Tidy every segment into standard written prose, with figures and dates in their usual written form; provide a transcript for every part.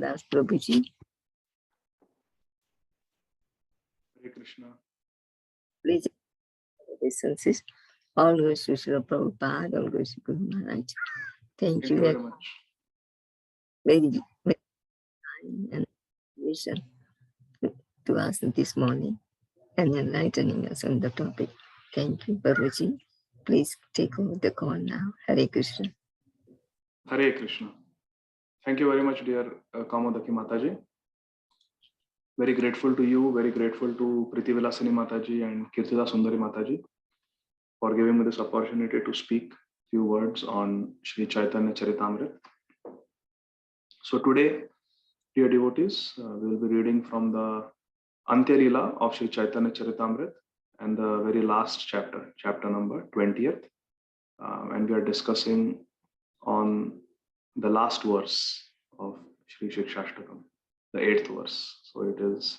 Das Prabhuji. Hare Krishna. Please, listeners, all goes to Srila Prabhupada, all goes to Guru Maharaj. Thank you very much. Very kind and vision to us this morning and enlightening us on the topic. Thank you, Prabhuji. Please take over the call now. Hare Krishna. Hare Krishna. Thank you very much, dear Kamadaki Mataji. Very grateful to you, very grateful to Priti Vilasini Mataji and Kirtida Sundari Mataji for giving me this opportunity to speak few words on Sri Chaitanya Charitamrita. So today, dear devotees, we will be reading from the Antya Lila of Sri Chaitanya Charitamrita and the very last chapter, chapter number 20th. And we are discussing on the last verse of Sri Shikshashtakam, the 8th verse. So it is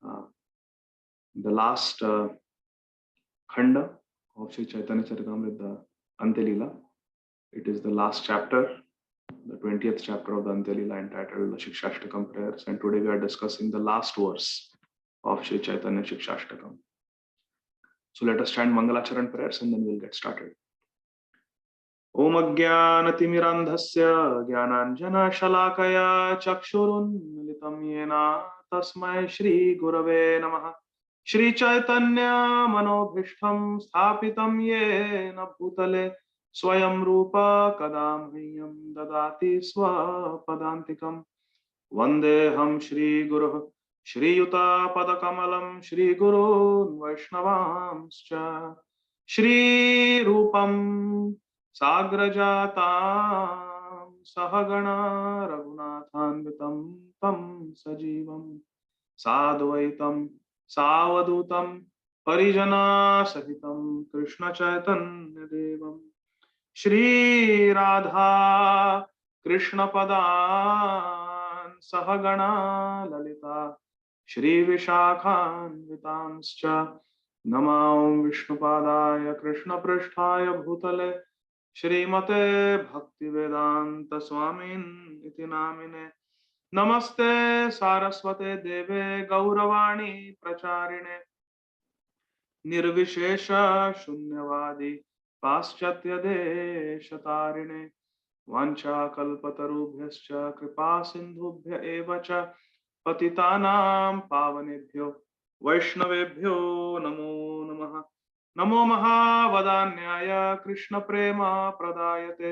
the last khanda of Sri Chaitanya Charitamrita, the Antya Lila. It is the last chapter, the 20th chapter of the Antya Lila, entitled the Shikshashtakam prayers. And today we are discussing the last verse of Sri Chaitanya Shikshashtakam. So let us chant Mangalacharan prayers and then we'll get started. Om Ajnanatimirandhasya Jnananjana Shalakaya Chakshurunmilitam Yena Tasmai Shri Gurave Namaha. Shri Chaitanya Manobhishtam Sthapitam Yena Bhutale Swayam Rupa Kadamhyam Dadati Swapadantikam. Vandeham Shri Guru Shri Yuta Padakamalam Shri Gurun Vaishnavamscha Shri Rupam Sagrajatam Sahagana Raghunathanvitam Tam Sajivam Sadvaitam Savadutam Parijana Sahitam Krishna Chaitanya Devam Shri Radha Krishna Padan Sahagana Lalita Shri Vishakhan Vitamscha Namam Vishnupadaya Krishna Pristhaya Bhutale Shrimate Bhaktivedanta Swamin iti namine. Namaste Saraswate Deve Gauravani Pracharine Nirvishesha Shunyavadi Paschatya Deshatarine Vancha Kalpatarubhyascha Kripa Sindhubhya Evacha Patitanam Pavanebhyo Vaishnavebhyo Namo Namaha. Namo Mahavadanyaya Krishna Prema Pradayate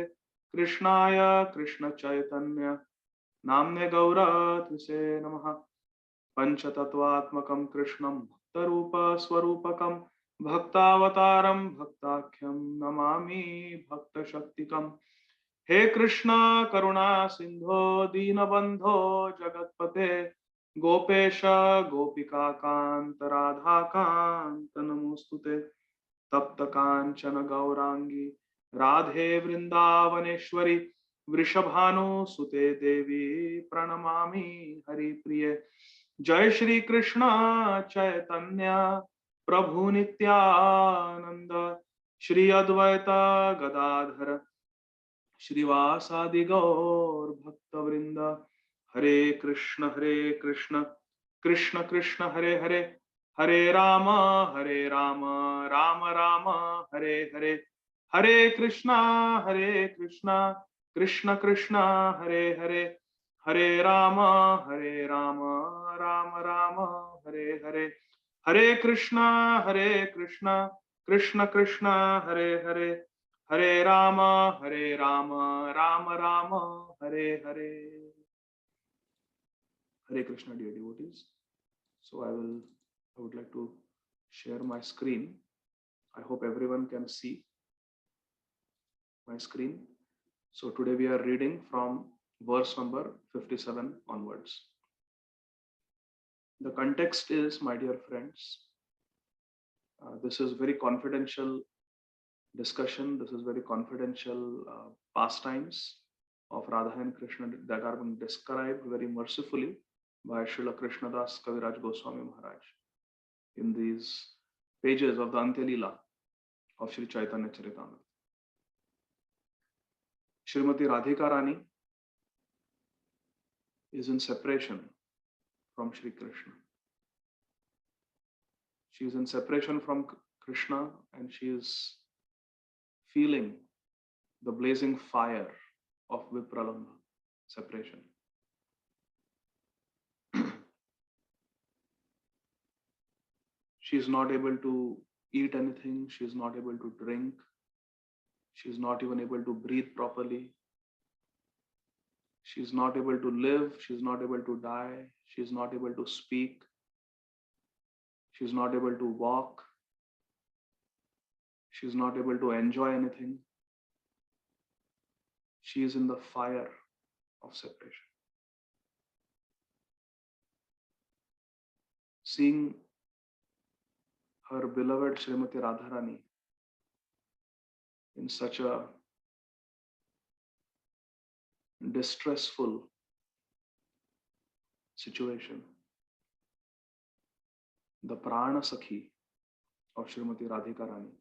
Krishnaya Krishna Chaitanya Namne Gaura Tvise Namaha. Panchatattvatmakam Krishnam Bhaktarupa Swarupakam Bhaktavataram Bhaktakyam Namami Bhakta Shaktikam. He Krishna Karuna Sindho Dinabandho Jagatpate Gopesha Gopika Kanta Radha Kanta Namostute Tapta Kanchana Gaurangi Radhe Vrindavaneshwari Vrishabhanu Sute Devi Pranamami Hari Priye. Jai Shri Krishna Chaitanya Prabhu Nityananda Shri Advaita Gadadhara Shrivasadi Gaur Bhakta Vrinda. Hare Krishna Krishna Krishna Hare Hare Hare Rama Rama Rama Hare Hare. Hare Krishna Krishna Krishna Hare Hare. Hare Rama Rama Rama Hare Hare. Hare Krishna Krishna Krishna Hare Hare. Hare Rama Rama Rama Hare Hare. Hare Krishna, dear devotees. So I would like to share my screen. I hope everyone can see my screen. So today we are reading from verse number 57 onwards. The context is, my dear friends, this is very confidential discussion. This is very confidential pastimes of Radha and Krishna that are being described very mercifully by Srila Krishnadas Kaviraj Goswami Maharaj in these pages of the Antya Lila of Sri Chaitanya Charitamrita. Srimati Radhika Rani is in separation from Shri Krishna. She is in separation from Krishna and she is feeling the blazing fire of Vipralambha, separation. She is not able to eat anything, she is not able to drink, she is not even able to breathe properly. She is not able to live, she is not able to die, she is not able to speak, she is not able to walk, she is not able to enjoy anything. She is in the fire of separation. Seeing her beloved Srimati Radharani in such a distressful situation, the Prana Sakhi of Srimati Radhika Rani,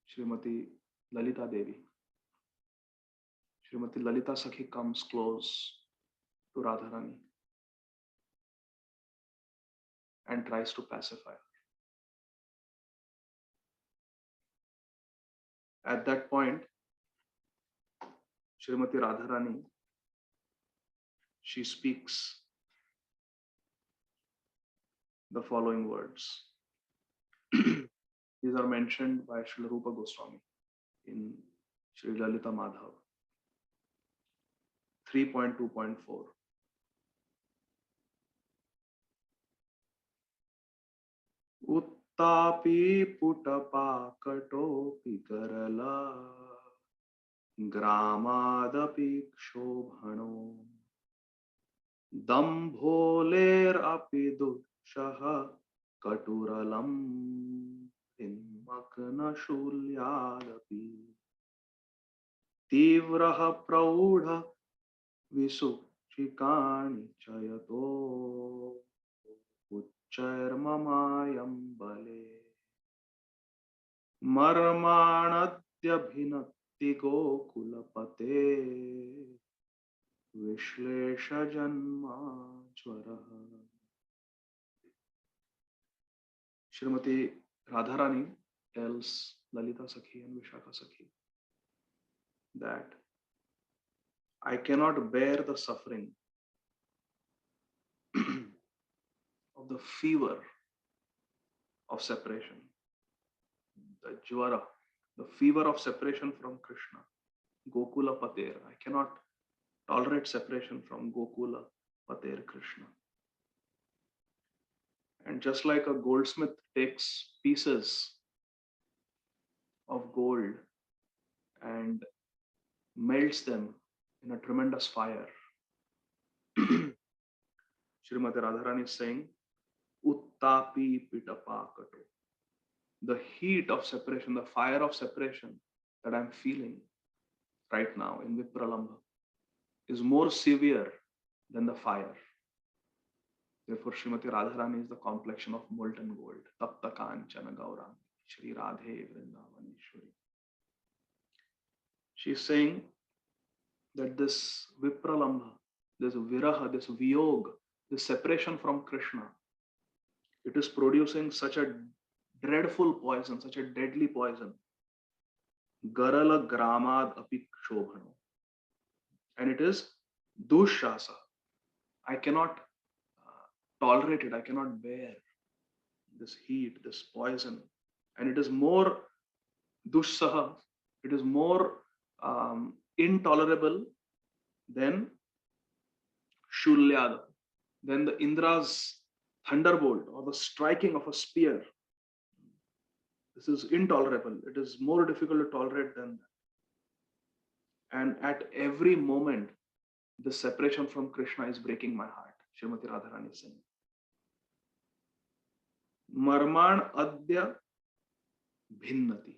Srimati Lalita Devi, Srimati Lalita Sakhi comes close to Radharani and tries to pacify her. At that point, Srimati Radharani, she speaks the following words. These are mentioned by Srila Rupa Goswami in Sri Lalita Madhav 3.2.4. Uttapi putapakatopi garala gramadapi kshobhano dambholer api dushaha katuralam inmakna shulyadapi tivraha praudha visuchikani chayato ucchairmamayam bale marmanadhyabhinati gokulapate vishlesha janma jwaraha. Srimati Radharani tells Lalita Sakhi and Vishakha Sakhi that I cannot bear the suffering of the fever of separation, the jwara, the fever of separation from Krishna, Gokula Pater. I cannot tolerate separation from Gokula Pater Krishna. And just like a goldsmith takes pieces of gold and melts them in a tremendous fire, Srimati Radharani is saying, Uttapi pitapakato. The heat of separation, the fire of separation that I'm feeling right now in Vipralambha is more severe than the fire. Therefore, Srimati Radharani is the complexion of molten gold. Tapta Kanchana Gaurang, Shri Radhe Vrindavaneshwari. She is saying that this Vipralambha, this Viraha, this Viyog, this separation from Krishna, it is producing such a dreadful poison, such a deadly poison. Garala Gramad Api Kshobhano. And it is Dushasa. I cannot tolerate it. I cannot bear this heat, this poison. And it is more Dushsaha. It is more intolerable than Shulyada, than the Indra's thunderbolt or the striking of a spear. This is intolerable. It is more difficult to tolerate than that. And at every moment, the separation from Krishna is breaking my heart. Srimati Radharani is saying. Marman adya bhinnati.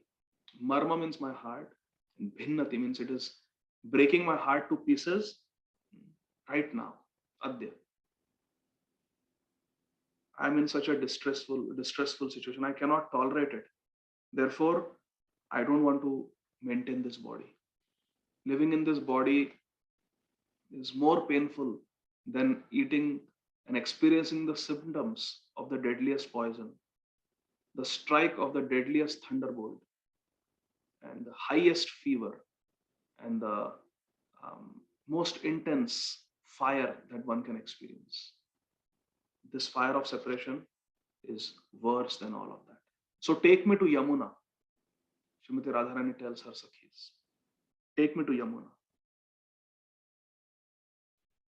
Marma means my heart, and bhinnati means it is breaking my heart to pieces right now. Adya. I'm in such a distressful situation. I cannot tolerate it. Therefore, I don't want to maintain this body. Living in this body is more painful than eating and experiencing the symptoms of the deadliest poison, the strike of the deadliest thunderbolt, and the highest fever, and the most intense fire that one can experience. This fire of separation is worse than all of that. So take me to Yamuna. Srimati Radharani tells her Sakhis, take me to Yamuna.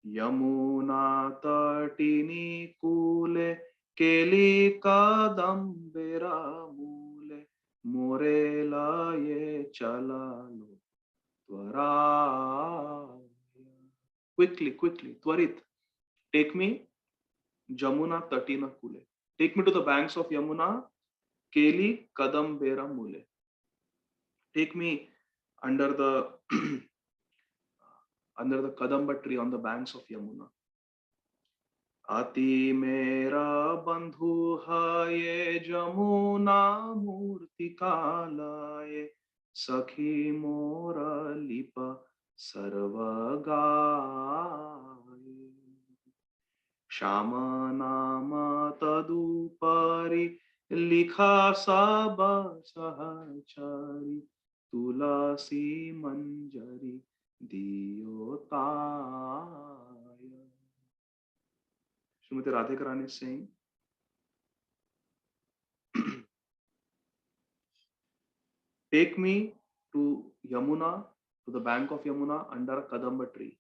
Yamuna tatini kule keli kadambera mule morela ye chalalo twara. Quickly, Twarit, take me Jamuna tatina kule. Take me to the banks of Yamuna, Keli kadambera mule. Take me under the under the kadamba tree on the banks of Yamuna. Ati mera bandhu haye Jamuna murti kalaye sakhi mora lipa sarvagaye. Shama nama tadupari likha saba sahachari tulasi manjari diyotaya. Srimati Radhikaran is saying, take me to Yamuna, to the bank of Yamuna under a kadamba tree.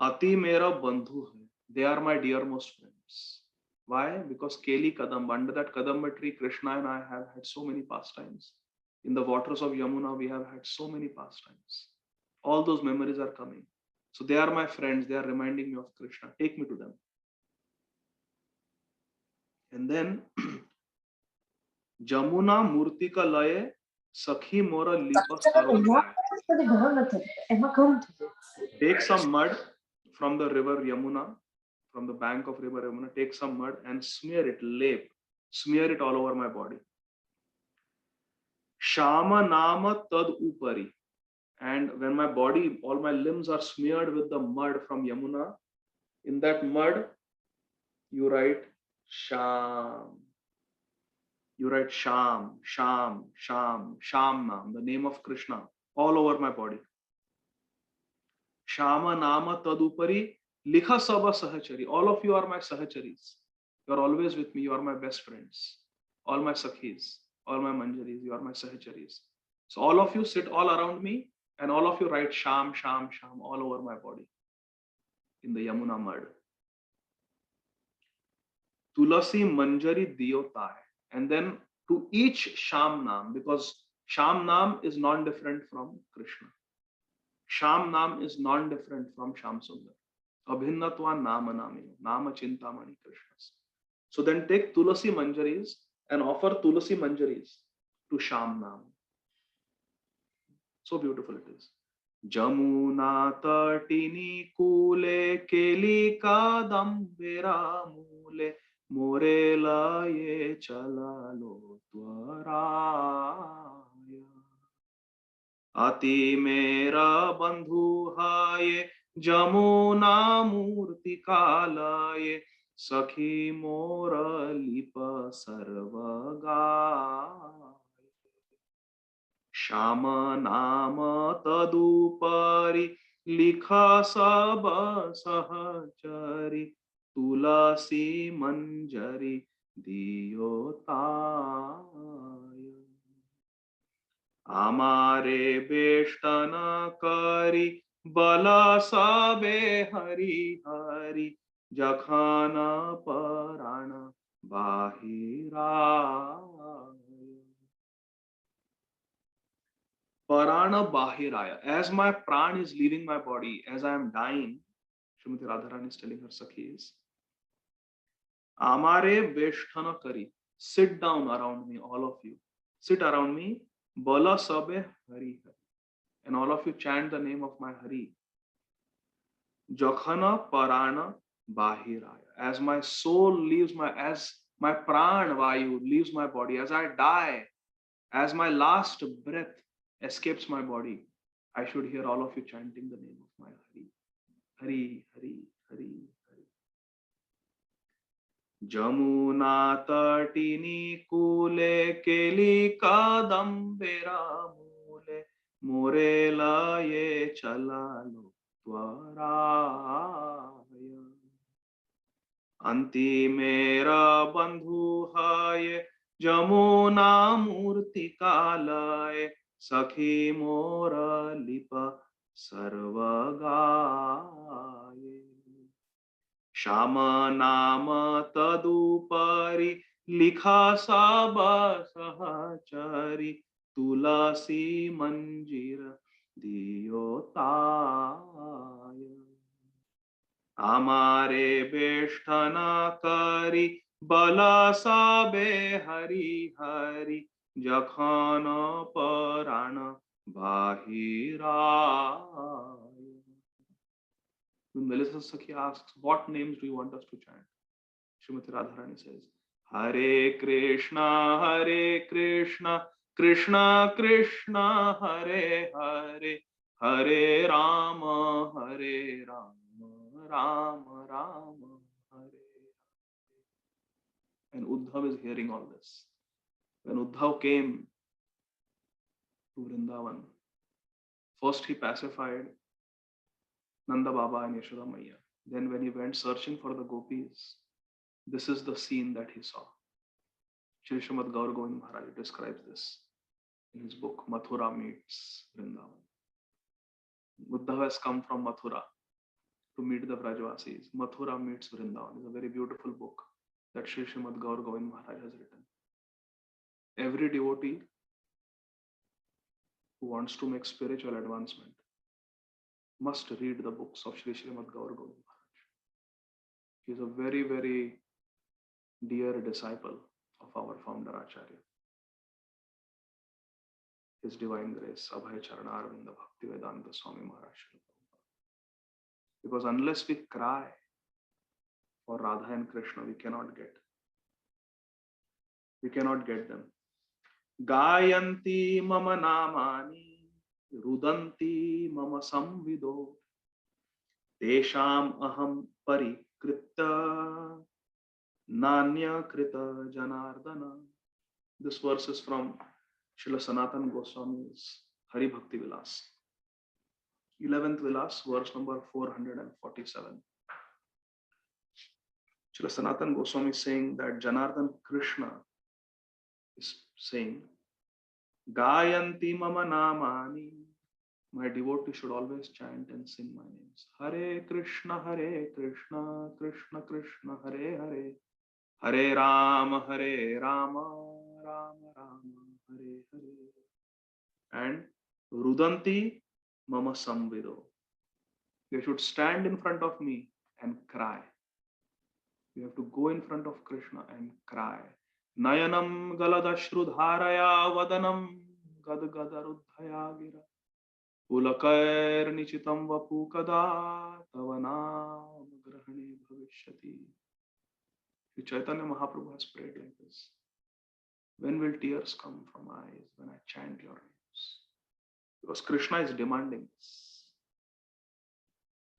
Ati mera bandhu hai. They are my dearmost friends. Why? Because Keli Kadamba, under that Kadamba tree, Krishna and I have had so many pastimes. In the waters of Yamuna, we have had so many pastimes. All those memories are coming. So they are my friends. They are reminding me of Krishna. Take me to them. And then Jamuna Murtika Laye Sakhi Mora Lipa Sarvagaya. Take some mud from the river Yamuna, from the bank of river Yamuna, take some mud and smear it, smear it all over my body. Shama Nama Tad Upari. And when my body, all my limbs are smeared with the mud from Yamuna, in that mud, you write Sham. You write Sham, Sham, Sham, Shamnam, the name of Krishna, all over my body. Shama Nama Tadupari Likha Saba Sahachari. All of you are my Sahacharis. You are always with me. You are my best friends. All my Sakhis, all my Manjaris, you are my Sahacharis. So all of you sit all around me and all of you write Sham, Sham, Sham all over my body in the Yamuna mud. Tulasi Manjari Diyotai. And then to each Sham Nam, because Sham Nam is non-different from Krishna. Sham Nam is non-different from Sham Sundar. Abhinnatva Nama Nami, Nama Chintamani Krishnas. So then take Tulasi Manjaris and offer Tulasi Manjaris to Sham Nam. So beautiful it is. Jamuna tatini kule keli kadambera mule morela ye chalalo twaraya. Ati mera bandhu haye Jamuna murti kalaye sakhi mora lipa sarvagaya. Shama nama tadupari likha saba sahachari tulasi manjari diyotaya. Amare beshtana kari bala sabe hari hari jakhana parana bahira. Parana bahiraya. As my pran is leaving my body, as I am dying, Srimati Radharani is telling her Sakhis, Amare beshtana kari. Sit down around me, all of you. Sit around me. Bala sabe hari hari. And all of you chant the name of my Hari. Jakhana parana bahiraya. As my soul leaves as my pran vayu leaves my body, as I die, as my last breath escapes my body, I should hear all of you chanting the name of my Hari. Hari, Hari, Hari, Hari. Jamuna tatini kule keli kadambera mule morela ye chalalo twaraya. Anti mera bandhu hai Jamuna murti kalaye Sakhi mora lipa sarvagaye. Shama nama tadupari likha saba sahachari tulasi manjira diyotaya. Amare beshtana kari bala sabe hari hari jakhana parana bahira. When Melissa Sakhi asks, what names do you want us to chant? Srimati Radharani says, Hare Krishna, Krishna Krishna, Hare Hare, Hare Rama, Hare Rama, Rama Rama, Hare. And Uddhav is hearing all this. When Uddhav came to Vrindavan, first he pacified Nanda Baba and Yashoda Maiya. Then when he went searching for the gopis, this is the scene that he saw. Shri Srimad Gaur Govind Maharaj describes this in his book Mathura Meets Vrindavan. Uddhav has come from Mathura to meet the Vrajvasis. Mathura Meets Vrindavan is a very beautiful book that Shri Srimad Gaur Govind Maharaj has written. Every devotee who wants to make spiritual advancement must read the books of Shri Srimad Gaur Govind Maharaj. He is a very, very dear disciple of our founder Acharya. His Divine Grace, Abhay Charana Arvinda Bhakti Vedanta Swami Maharaj. Because unless we cry for Radha and Krishna, we cannot get them. Gayanti mama namani, rudanti mama samvido, tesham aham parikritta, nanya krita janardana. This verse is from Srila Sanatana Goswami's Hari Bhakti Vilas. 11th Vilas, verse number 447. Srila Sanatana Goswami is saying that Janardhan Krishna is saying, Gayanti mama namani. My devotee should always chant and sing my names. Hare Krishna, Krishna Krishna, Hare Hare. Hare Rama, Rama Rama, Hare Hare. And Rudanti mama samvido. They should stand in front of me and cry. We have to go in front of Krishna and cry. Nayanam galadashrudharaya vadanam gadgadharudhaya gira. Pulakair nichitam vapu kada tavanam grahane bhavishyati. Sri Caitanya Mahaprabhu has prayed like this. When will tears come from eyes when I chant your names? Because Krishna is demanding this.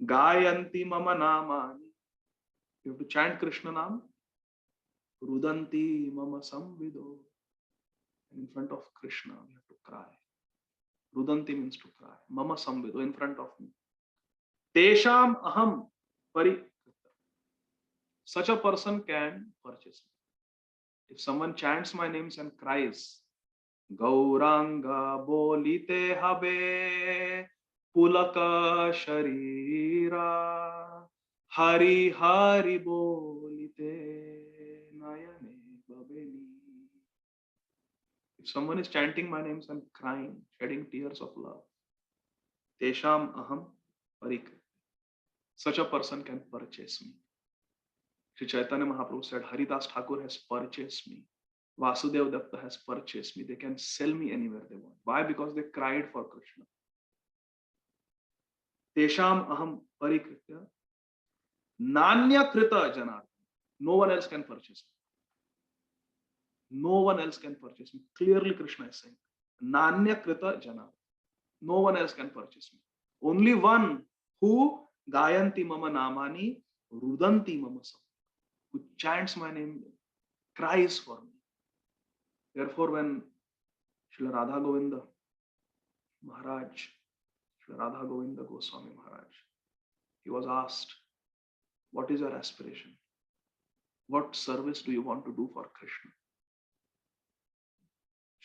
Gayanti mama namani. You have to chant Krishna Nam. Rudanti mama samvido. And in front of Krishna, we have to cry. Rudanti means to cry. Mama samvido, in front of me. Tesham aham parikrita. Such a person can purchase me. If someone chants my names and cries, Gauranga bolite habe pulaka sharira Hari Hari bolite nayane babeni. If someone is chanting my names and crying, shedding tears of love, Tesham aham parikrita. Such a person can purchase me. Sri Chaitanya Mahaprabhu said, Haridas Thakur has purchased me. Vasudev Datta has purchased me. They can sell me anywhere they want. Why? Because they cried for Krishna. Tesham aham parikrita. Nanya krita janardana. No one else can purchase me. No one else can purchase me. Clearly Krishna is saying, Nanya krita janardana. No one else can purchase me. Only one who gayanti mama namani rudanti mama sam, who chants my name, cries for me. Therefore, when Srila Radha Govinda Maharaj, Srila Radha Govinda Goswami Maharaj, he was asked, what is your aspiration? What service do you want to do for Krishna?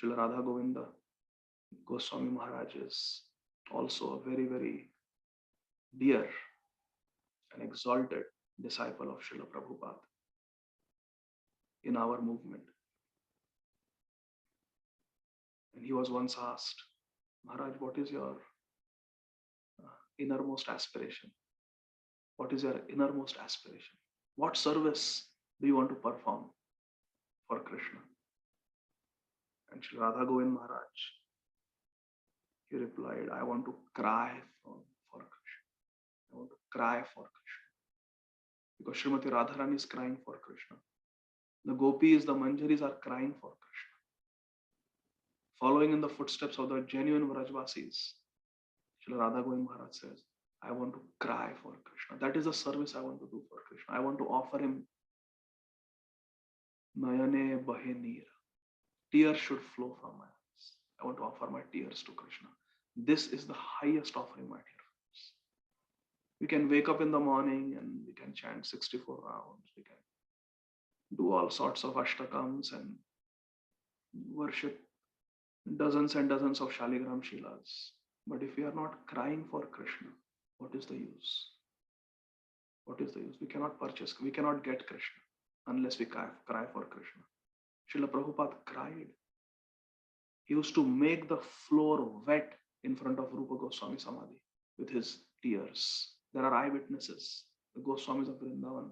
Srila Radha Govinda Goswami Maharaj is also a very, very dear and exalted disciple of Srila Prabhupada in our movement. And he was once asked, Maharaj, what is your innermost aspiration? What is your innermost aspiration? What service do you want to perform for Krishna? And Sri Radha Govind Maharaj, he replied, I want to cry for Krishna. I want to cry for Krishna. Because Srimati Radharani is crying for Krishna. The gopis, the manjaris are crying for Krishna. Following in the footsteps of the genuine Vrajvasis, Srila Radha Govind Maharaj says, I want to cry for Krishna. That is the service I want to do for Krishna. I want to offer him Nayane Bahe Neer. Tears should flow from my eyes. I want to offer my tears to Krishna. This is the highest offering, my dear friends. We can wake up in the morning and we can chant 64 rounds. We can do all sorts of ashtakams and worship dozens and dozens of Shaligram Shilas. But if we are not crying for Krishna, what is the use? What is the use? We cannot purchase, we cannot get Krishna unless we cry for Krishna. Srila Prabhupada cried. He used to make the floor wet in front of Rupa Goswami Samadhi with his tears. There are eyewitnesses. The Goswamis of Vrindavan,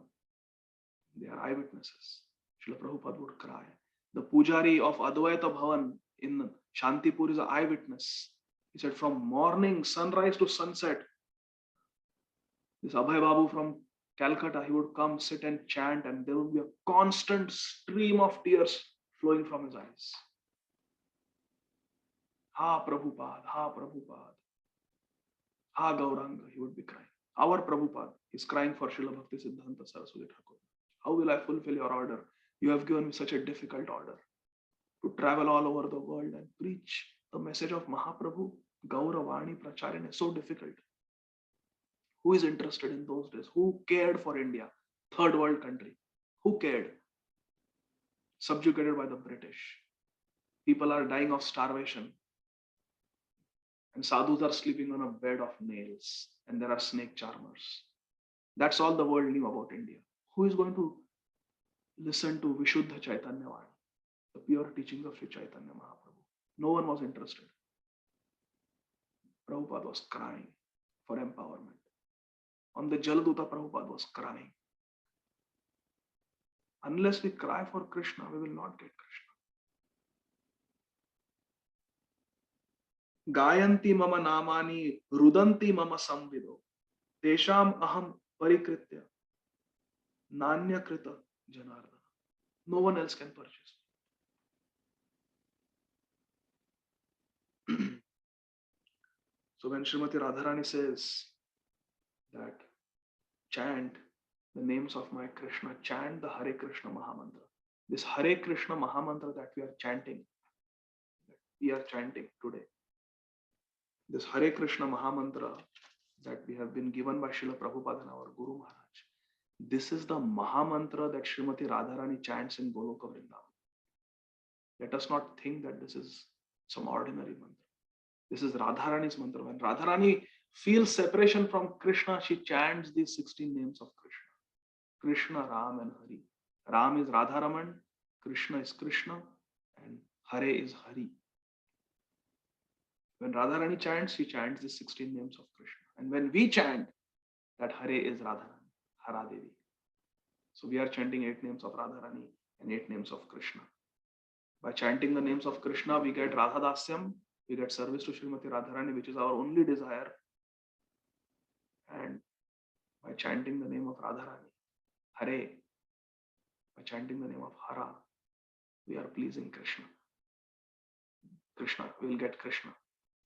they are eyewitnesses. Srila Prabhupada would cry. The Pujari of Advaita Bhavan in Shantipur is an eyewitness. He said from morning, sunrise to sunset, this Abhay Babu from Calcutta, he would come, sit and chant, and there would be a constant stream of tears flowing from his eyes. Ha Prabhupada, Ha Prabhupada, Ha Gauranga, he would be crying. Our Prabhupada is crying for Srila Bhakti Siddhanta Saraswati Thakur. How will I fulfill your order? You have given me such a difficult order to travel all over the world and preach the message of Mahaprabhu. Gauravani Pracharine is so difficult. Who is interested in those days? Who cared for India? Third world country. Who cared? Subjugated by the British. People are dying of starvation. And sadhus are sleeping on a bed of nails. And there are snake charmers. That's all the world knew about India. Who is going to listen to Vishuddha Chaitanya Vani, the pure teachings of Sri Chaitanya Mahaprabhu? No one was interested. Prabhupada was crying for empowerment. On the Jaladuta, Prabhupada was crying. Unless we cry for Krishna, we will not get Krishna. Gayanti mama namani rudanti mama samvido tesham aham parikritya nanya krita janardana. No one else can purchase. So when Srimati Radharani says that chant the names of my Krishna, chant the Hare Krishna Mahamantra. This Hare Krishna Mahamantra that we are chanting today. This Hare Krishna Mahamantra that we have been given by Srila Prabhupada and our Guru Maharaj. This is the Mahamantra that Srimati Radharani chants in Goloka Vrindavan. Let us not think that this is some ordinary mantra. This is Radharani's mantra. When Radharani feels separation from Krishna, she chants these 16 names of Krishna. Krishna, Ram and Hari. Ram is Radharaman, Krishna is Krishna, and Hare is Hari. When Radharani chants, she chants the 16 names of Krishna. And when we chant, that Hare is Radharani, Haradevi. So we are chanting 8 names of Radharani and 8 names of Krishna. By chanting the names of Krishna, we get Radhadasyam, we get service to Srimati Radharani, which is our only desire. And by chanting the name of Radharani, Hare, by chanting the name of Hara, we are pleasing Krishna. Krishna, we will get Krishna.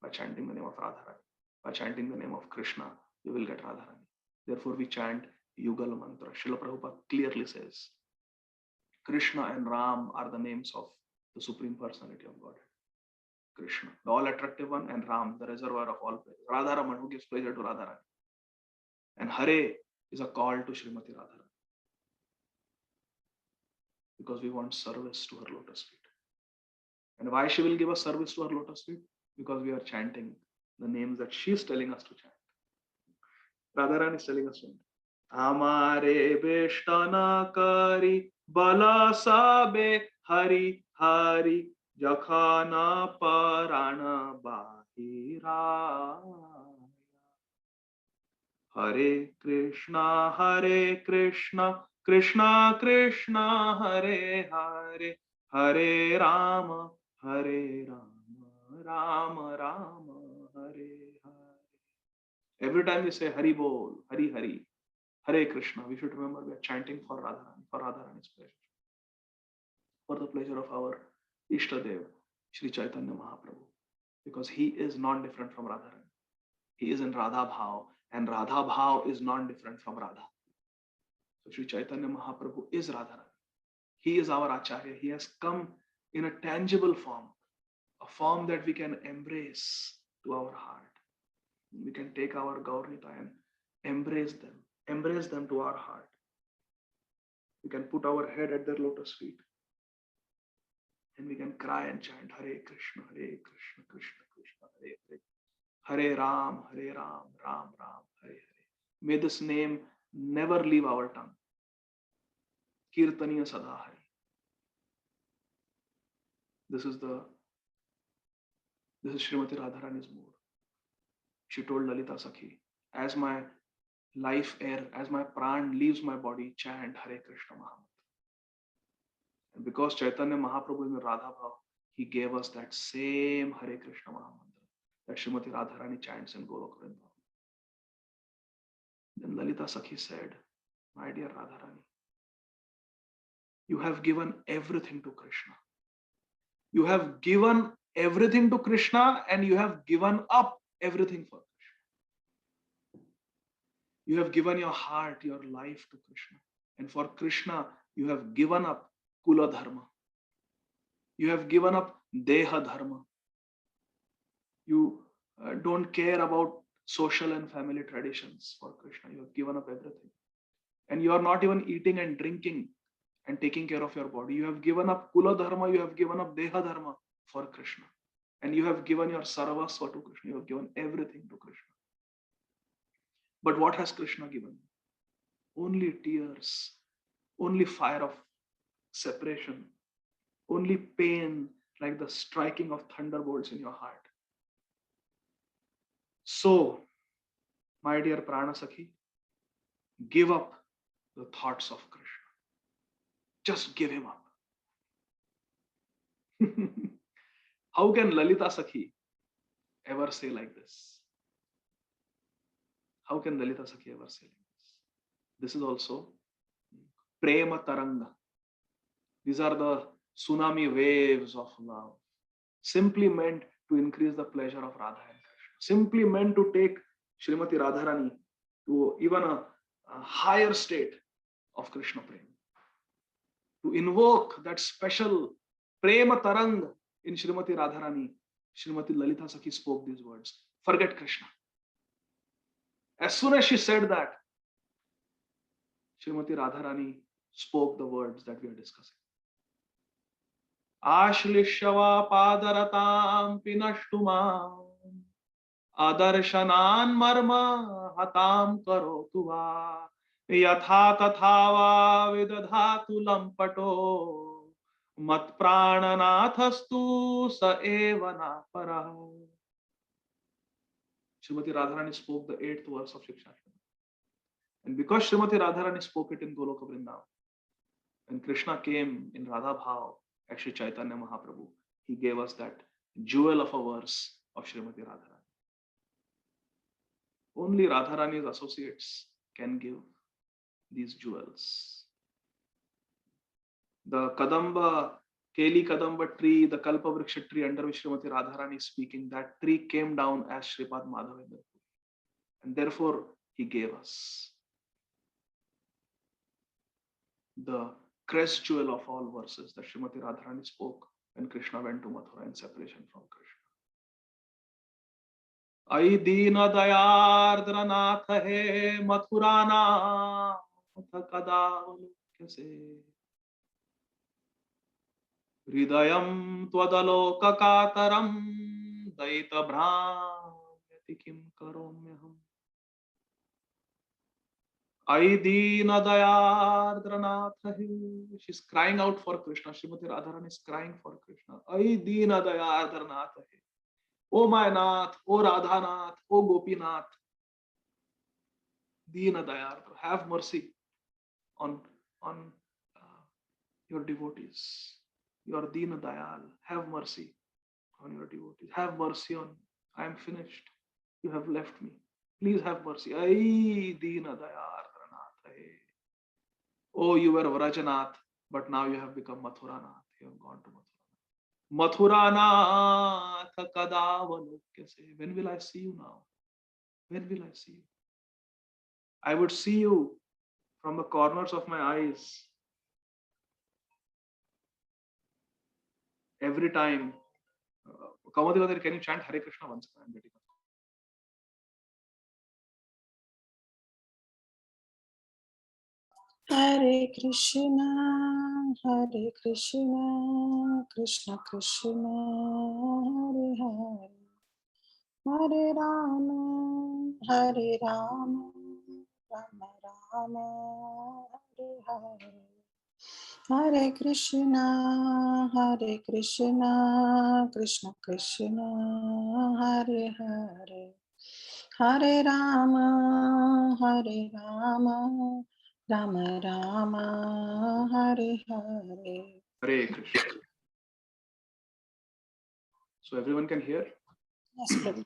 by chanting the name of Radharani. By chanting the name of Krishna, you will get Radharani. Therefore, we chant Yugal Mantra. Srila Prabhupada clearly says, Krishna and Ram are the names of the Supreme Personality of Godhead. Krishna, the all attractive one, and Ram, the reservoir of all pleasure. Radharaman, who gives pleasure to Radharani. And Hare is a call to Srimati Radharani. Because we want service to her lotus feet. And why she will give us service to her lotus feet? Because we are chanting the names that she is telling us to chant. Radharani is telling us to chant. Amare beshtana kari bala sabe hari hari jakhana parana bahira. Hare Krishna, Krishna Krishna, Hare Hare, Hare Rama, Rama Rama, Hare Hare. Every time we say Hari Bol, Hari Hari, Hare Krishna, we should remember we are chanting for Radharani's pleasure, for the pleasure of our Ishtadev, Sri Caitanya Mahaprabhu, because he is not different from Radharani. He is in Radha Bhav, and Radha Bhav is not different from Radha. So Sri Chaitanya Mahaprabhu is Radharani. He is our Acharya. He has come in a tangible form, a form that we can embrace to our heart. We can take our Gaurnita and embrace them to our heart. We can put our head at their lotus feet, and we can cry and chant Hare Krishna, Krishna Krishna, Hare Hare. Hare Ram, Ram Ram, Hare Hare. May this name never leave our tongue. Kirtaniya Sada Hari. This is Srimati Radharani's mood. She told Lalita Sakhi, as my life air, as my pran leaves my body, chant Hare Krishna Mahamantra. And because Chaitanya Mahaprabhu is in Radha Bhav, he gave us that same Hare Krishna Mahamantra that Srimati Radharani chants in Golok Vrindavan. Then Lalita Sakhi said, my dear Radharani, you have given everything to Krishna. You have given everything to Krishna, and you have given up everything for Krishna. You have given your heart, your life to Krishna. And for Krishna, you have given up Kula Dharma. You have given up Deha Dharma. You don't care about social and family traditions for Krishna. You have given up everything. And you are not even eating and drinking and taking care of your body. You have given up Kula Dharma, you have given up Deha Dharma for Krishna. And you have given your Sarvasva to Krishna. You have given everything to Krishna. But what has Krishna given? Only tears, only fire of separation, only pain like the striking of thunderbolts in your heart. So, my dear Prana Sakhi, give up the thoughts of Krishna. Just give him up. How can Lalita Sakhi ever say like this? How can Lalita Sakhi ever say like this? This is also Prema Taranga. These are the tsunami waves of love, simply meant to increase the pleasure of Radha and Krishna, simply meant to take Srimati Radharani to even a higher state of Krishna Prema, to invoke that special Prema Tarang in Srimati Radharani. Srimati Lalita Sakhi spoke these words, forget Krishna. As soon as she said that, Srimati Radharani spoke the words that we are discussing. Ashlishava padaratam pinashtumam adarshanan marma hatam karotuva yatha tathava vidadhatu lampato mat prananathastu sa eva napara. Srimati Radharani spoke the 8th verse of Shiksha. And because Srimati Radharani spoke it in Goloka Vrindavan, when Krishna came in Radha Bhav, actually Chaitanya Mahaprabhu, he gave us that jewel of a verse of Srimati Radharani. Only Radharani's associates can give these jewels. The Kadamba Keli Kadamba tree, the Kalpa Vriksha tree under which Srimati Radharani is speaking, that tree came down as Sripad Madhavendra. And therefore, he gave us the crest jewel of all verses that Srimati Radharani spoke when Krishna went to Mathura in separation from Krishna. Ai Deena Dayardra Nath He Mathurana Kadavalukyase Hridayam Twadalokakataram Daita Bhramyati Kim Karomyaham. Ai Deena Dayardra Nath He. She's crying out for Krishna. Srimati Radharani is crying for Krishna. Ai Deena Dayardra Nath He. O my Nath, O Radhanath, O Gopinath, Deena Dayardra, have mercy on your devotees. Your Deena Dayal, have mercy on your devotees. Have mercy on, I am finished. You have left me. Please have mercy. Ai Deena Dayardra Nath. Oh, you were Vrajanath, but now you have become Mathuranath. You have gone to Mathura. Mathuranath Kadavalukyase. When will I see you now? When will I see you? I would see you from the corners of my eyes every time. Kamadevadar, can you chant Hare Krishna once? I'm getting up. Hare Krishna, Krishna Krishna, Hare Hare, Hare Rama, Rama Rama, Hare Hare. Hare Krishna, Krishna Krishna, Hare Hare, Hare Rama, Rama Rama, Hare Hare. Hare Krishna. So everyone can hear? Yes, Prabhu.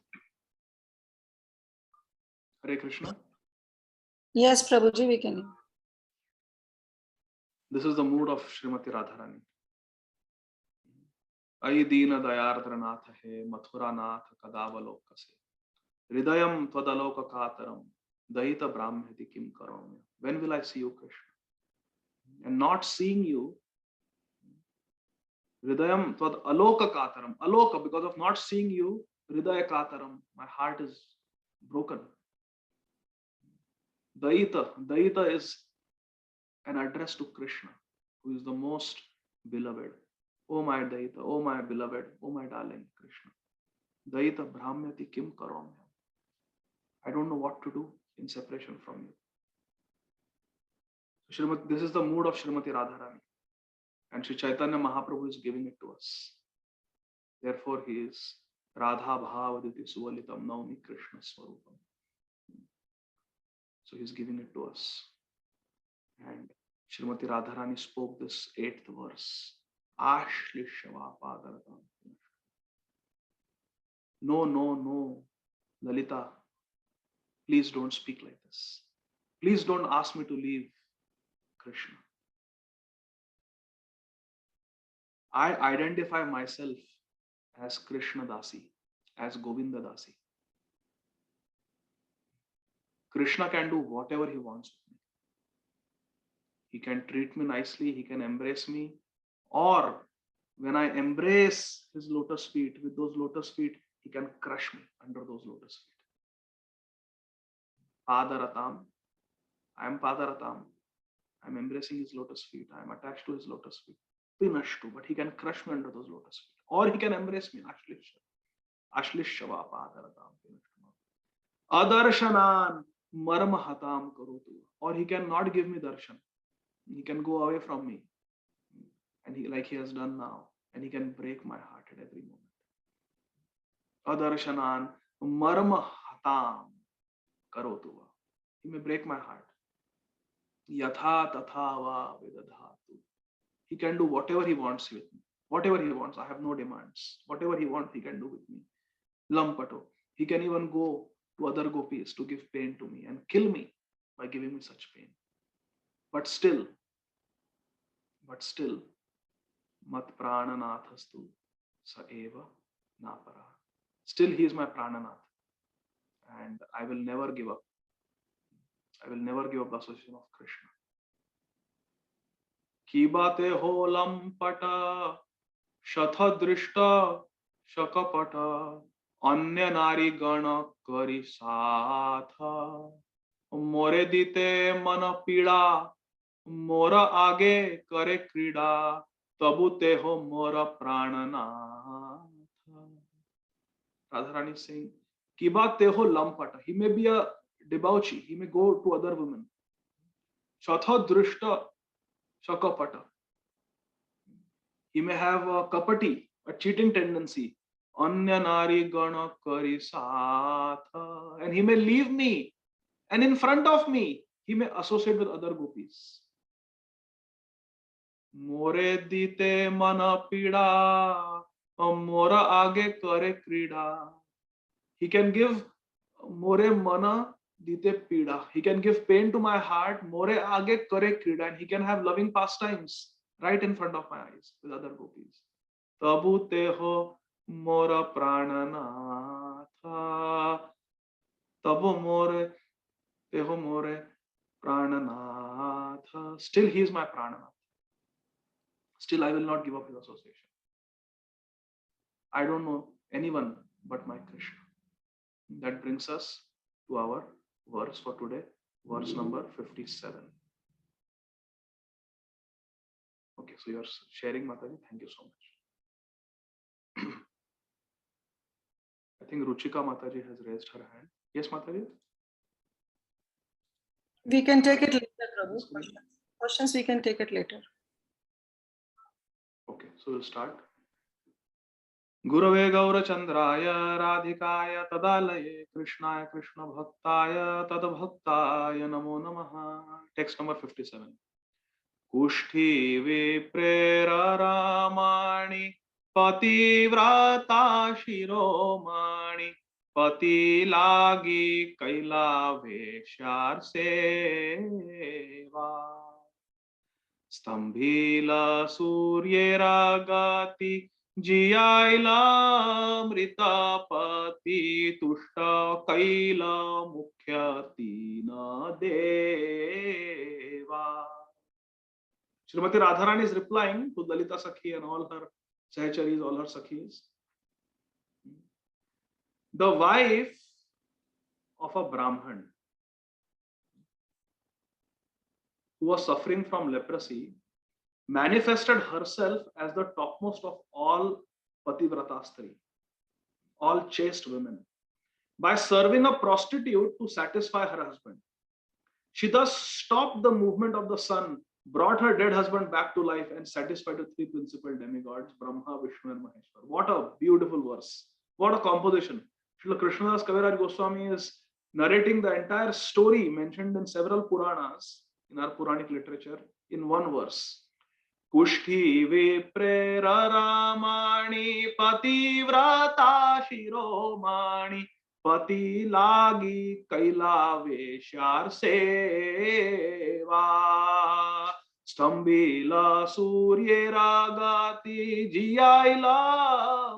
Hare Krishna. Yes, Prabhuji, we can hear. This is the mood of Srimati Radharani. Ai Deena Dayardra Nath He Mathura Nath Kadavalokase Hridayam Twadaloka Kataram Daita Brahmati Kim Karomya. When will I see you, Krishna? And not seeing you, Hridayam Tvad Aloka Kataram. Aloka, because of not seeing you, Hridaya Kataram, my heart is broken. Daita is an address to Krishna, who is the most beloved. Oh my Daita, oh my beloved, oh my darling Krishna. Daita Brahmyati Kim Karomya. I don't know what to do in separation from you. This is the mood of Srimati Radharani. And Sri Chaitanya Mahaprabhu is giving it to us. Therefore, he is Radha Bhavaditi Suvalitam Naumi Krishna Swarupam. So he's giving it to us. And Srimati Radharani spoke this 8th verse. Ashlishava Padaratam. No, Lalita. Please don't speak like this. Please don't ask me to leave Krishna. I identify myself as Krishna Dasi, as Govinda Dasi. Krishna can do whatever he wants with me. He can treat me nicely, he can embrace me, or when I embrace his lotus feet, with those lotus feet, he can crush me under those lotus feet. Padaratam, I am Padaratam. I am embracing his lotus feet. I am attached to his lotus feet. Pinashtu, but he can crush me under those lotus feet. Or he can embrace me. Ashlishava Padaratam. Adarshanan Marmahatam Karutu. Or he can not give me darshan. He can go away from me. And he, like he has done now. And he can break my heart at every moment. Adarshanan Marmahatam Karutu. He may break my heart. Yatha tatha va vidadhatu. He can do whatever he wants with me. Whatever he wants. I have no demands. Whatever he wants, he can do with me. Lampato. He can even go to other gopis to give pain to me and kill me by giving me such pain. But still, mat prananathastu sa eva napara. Still he is my prananath, and I will never give up. I will never give up the association of Krishna. Kibate ho lampata शतदृष्टा शकपट अन्य नारी गण करी साथ मोरे दीते मन पीड़ा मोर आगे करे क्रीड़ा तबु ते हो मोर प्राणनाथ. Radharani is saying, Kiba te ho lampata. He may be a debauchee. He may go to other women. Shatha shakapata. He may have a kapati, a cheating tendency. Anya nari gana kari satha. And he may leave me. And in front of me, he may associate with other gopis. More dite mana pida. Mora age kare krida. He can give more mana dite pida. He can give pain to my heart. More age kare krida. And he can have loving pastimes right in front of my eyes with other gopis. Tabu teho mora prananatha. Tabu more teho more prananatha. Still he is my prananath. Still I will not give up his association. I don't know anyone but my Krishna. That brings us to our verse for today, verse number 57. Okay, so you are sharing, Mataji. Thank you so much. I think Ruchika Mataji has raised her hand. Yes, Mataji? We can take it later, Prabhu. Questions we can take it later. Okay, so we'll start. Gurave Gaura Chandraya Radhikaya Tadalaye Krishnaya Krishna Bhaktaya Tadabhaktaya Namo Namaha. Text number 57. Kushti Viprera Ramani Pativrata Shiromani Pati Lagi Kaila Veshar Seva Stambhila Suryera Gati Jiyaila Mritapati Tushta Kaila Mukhyatina Deva. Srimati Radharani is replying to Lalita Sakhi and all her Sahacharis, all her Sakhis. The wife of a Brahman who was suffering from leprosy manifested herself as the topmost of all Pativrata-stri, all chaste women, by serving a prostitute to satisfy her husband. She thus stopped the movement of the sun, brought her dead husband back to life, and satisfied the three principal demigods, Brahma, Vishnu, and Maheshwar. What a beautiful verse. What a composition. Srila Krishnadas Kaviraj Goswami is narrating the entire story mentioned in several Puranas, in our Puranic literature, in one verse. Kushti Viprera Ramani Pativrata Shiromani Pati Lagi Kaila Veshar Seva Stambila Suryera Gati Jiyaila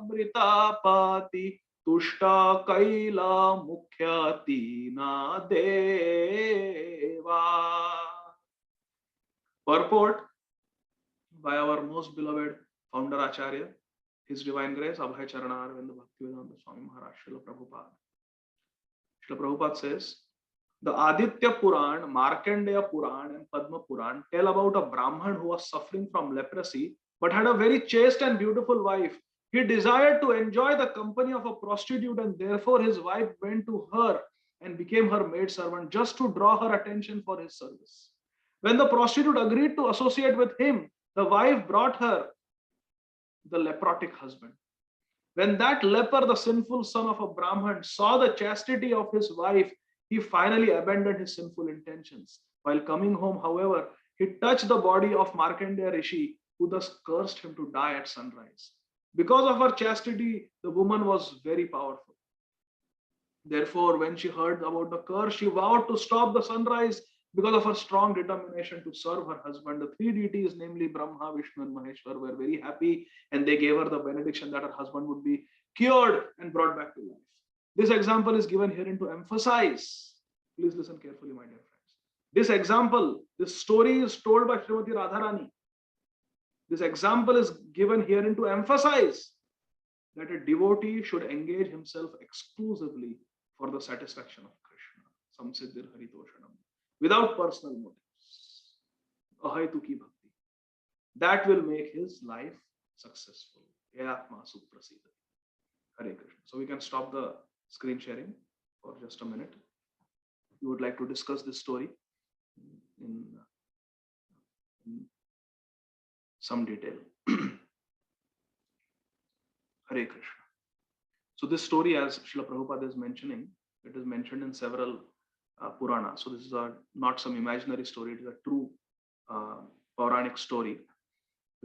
Mritapati Tushta Kaila Mukhyatina Deva. Purport by our most beloved founder Acharya, His Divine Grace, Abhay Charana Arvinda Bhaktivedanta Swami Maharaj, Srila Prabhupada. Srila Prabhupada says, the Aditya Puran, Markandeya Puran, and Padma Puran tell about a Brahman who was suffering from leprosy but had a very chaste and beautiful wife. He desired to enjoy the company of a prostitute, and therefore his wife went to her and became her maidservant just to draw her attention for his service. When the prostitute agreed to associate with him, the wife brought her the leprotic husband. When that leper, the sinful son of a Brahman, saw the chastity of his wife, he finally abandoned his sinful intentions. While coming home, however, he touched the body of Markandeya Rishi, who thus cursed him to die at sunrise. Because of her chastity, the woman was very powerful. Therefore, when she heard about the curse, she vowed to stop the sunrise Because of her strong determination to serve her husband, the three deities, namely Brahma, Vishnu, and Maheshwar, were very happy, and they gave her the benediction that her husband would be cured and brought back to life. This example is given herein to emphasize. Please listen carefully, my dear friends. This example, this story is told by Srimati Radharani. This example is given herein to emphasize that a devotee should engage himself exclusively for the satisfaction of Krishna. Samsiddhir haritoshanam. Without personal motives. Ahaituki bhakti. That will make his life successful. Yatma suprasida. Hare Krishna. So we can stop the screen sharing for just a minute. We would like to discuss this story in some detail. Hare Krishna. So this story, as Srila Prabhupada is mentioning, it is mentioned in several Puranas. So this is not some imaginary story, it is a true Puranic story.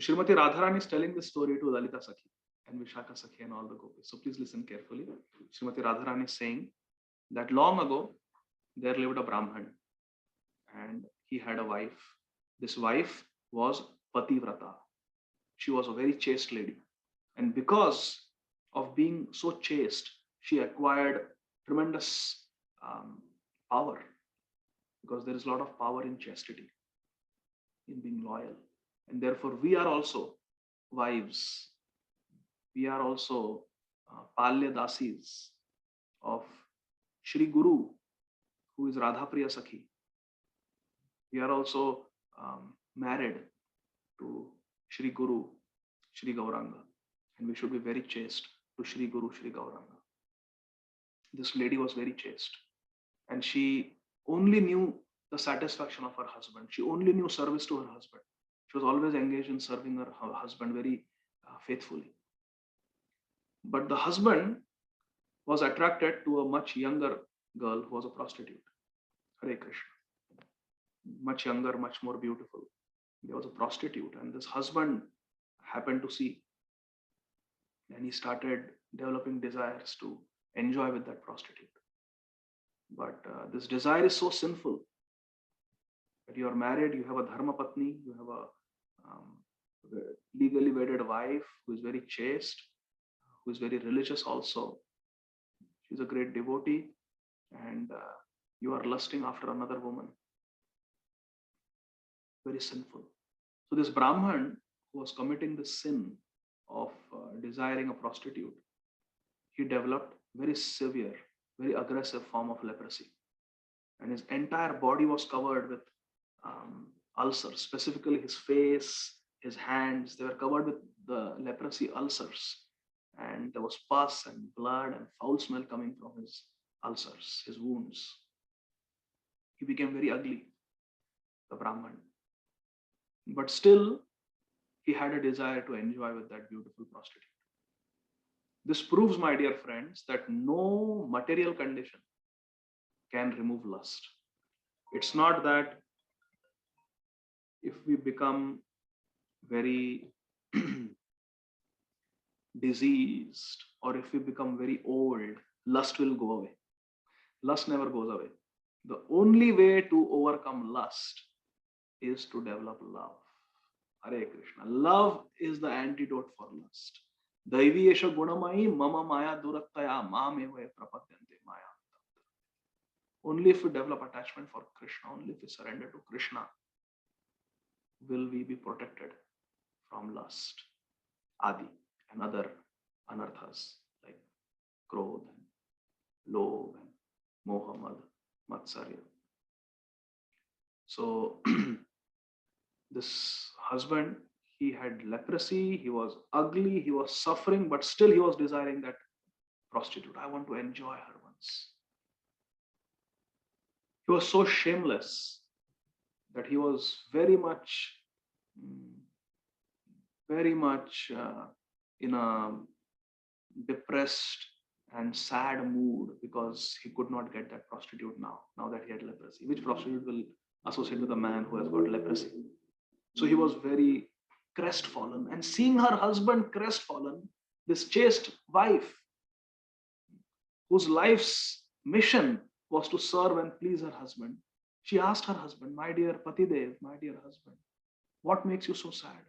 Srimati Radharani is telling this story to Lalita Sakhi and Vishaka Sakhi and all the gopis. So please listen carefully. Srimati Radharani is saying that long ago, there lived a Brahman and he had a wife. This wife was Pativrata. She was a very chaste lady. And because of being so chaste, she acquired tremendous power, because there is a lot of power in chastity, in being loyal. And therefore, we are also wives. We are also Palya Dasis of Shri Guru, who is Radha Priya Sakhi. We are also married to Shri Guru, Shri Gauranga. And we should be very chaste to Shri Guru, Shri Gauranga. This lady was very chaste. And she only knew the satisfaction of her husband. She only knew service to her husband. She was always engaged in serving her husband very faithfully. But the husband was attracted to a much younger girl who was a prostitute. Hare Krishna. Much younger, much more beautiful. There was a prostitute, and this husband happened to see. And he started developing desires to enjoy with that prostitute. But this desire is so sinful that you are married, you have a dharma patni, you have a legally wedded wife who is very chaste, who is very religious also. She's a great devotee, and you are lusting after another woman. Very sinful. So this Brahman who was committing the sin of desiring a prostitute, he developed very severe, very aggressive form of leprosy. And his entire body was covered with ulcers, specifically his face, his hands, they were covered with the leprosy ulcers. And there was pus and blood and foul smell coming from his ulcers, his wounds. He became very ugly, the Brahman. But still, he had a desire to enjoy with that beautiful prostitute. This proves, my dear friends, that no material condition can remove lust. It's not that if we become very diseased or if we become very old, lust will go away. Lust never goes away. The only way to overcome lust is to develop love. Hare Krishna. Love is the antidote for lust. Daiviyesha gunamai mama maya durattaya mameve prapadyante maya. Only if we develop attachment for Krishna, only if we surrender to Krishna, will we be protected from lust, adi, and other anarthas like krodh, lobh, moha, mad, matsarya. So this husband, he had leprosy, he was ugly, he was suffering, but still he was desiring that prostitute. I want to enjoy her once. He was so shameless that he was very much in a depressed and sad mood because he could not get that prostitute now that he had leprosy. Which prostitute will associate with a man who has got leprosy? So he was very crestfallen, and seeing her husband crestfallen, this chaste wife whose life's mission was to serve and please her husband, She asked her husband, my dear Patidev, my dear husband, what makes you so sad?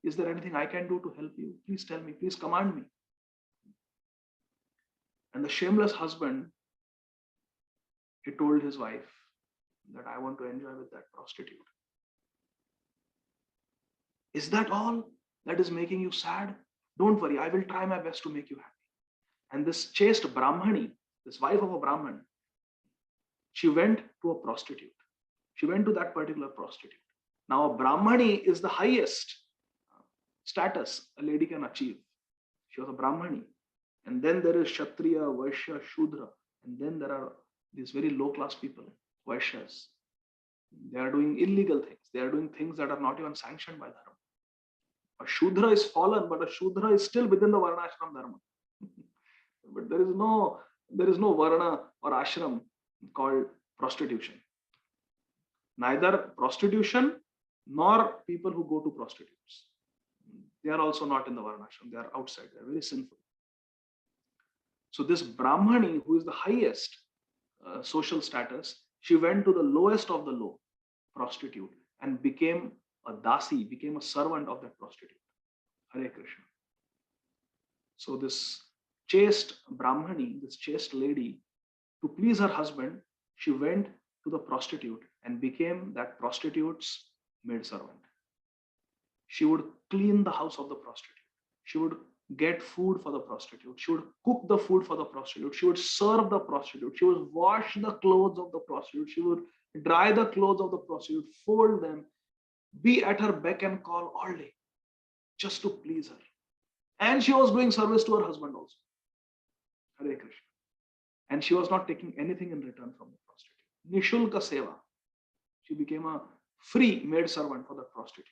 Is there anything I can do to help you? Please tell me, please command me. And the shameless husband, he told his wife that I want to enjoy with that prostitute. Is that all that is making you sad? Don't worry, I will try my best to make you happy. And this chaste Brahmani, this wife of a Brahman, she went to a prostitute. She went to that particular prostitute. Now, a Brahmani is the highest status a lady can achieve. She was a Brahmani. And then there is Kshatriya, Vaishya, Shudra. And then there are these very low class people, Vaishyas. They are doing illegal things. They are doing things that are not even sanctioned by Dharma. A Shudra is fallen, but a Shudra is still within the Varnashram Dharma. But there is no Varna or Ashram called prostitution. Neither prostitution nor people who go to prostitutes. They are also not in the Varnashram. They are outside. They are very sinful. So this Brahmani, who is the highest social status, she went to the lowest of the low, prostitute, and became a dasi, became a servant of that prostitute. Hare Krishna. So this chaste Brahmani, this chaste lady, to please her husband, she went to the prostitute and became that prostitute's maidservant. She would clean the house of the prostitute. She would get food for the prostitute. She would cook the food for the prostitute. She would serve the prostitute. She would wash the clothes of the prostitute. She would dry the clothes of the prostitute, fold them, be at her beck and call all day, just to please her. And she was doing service to her husband also. Hare Krishna. And she was not taking anything in return from the prostitute. Nishulka Seva. She became a free maid servant for the prostitute.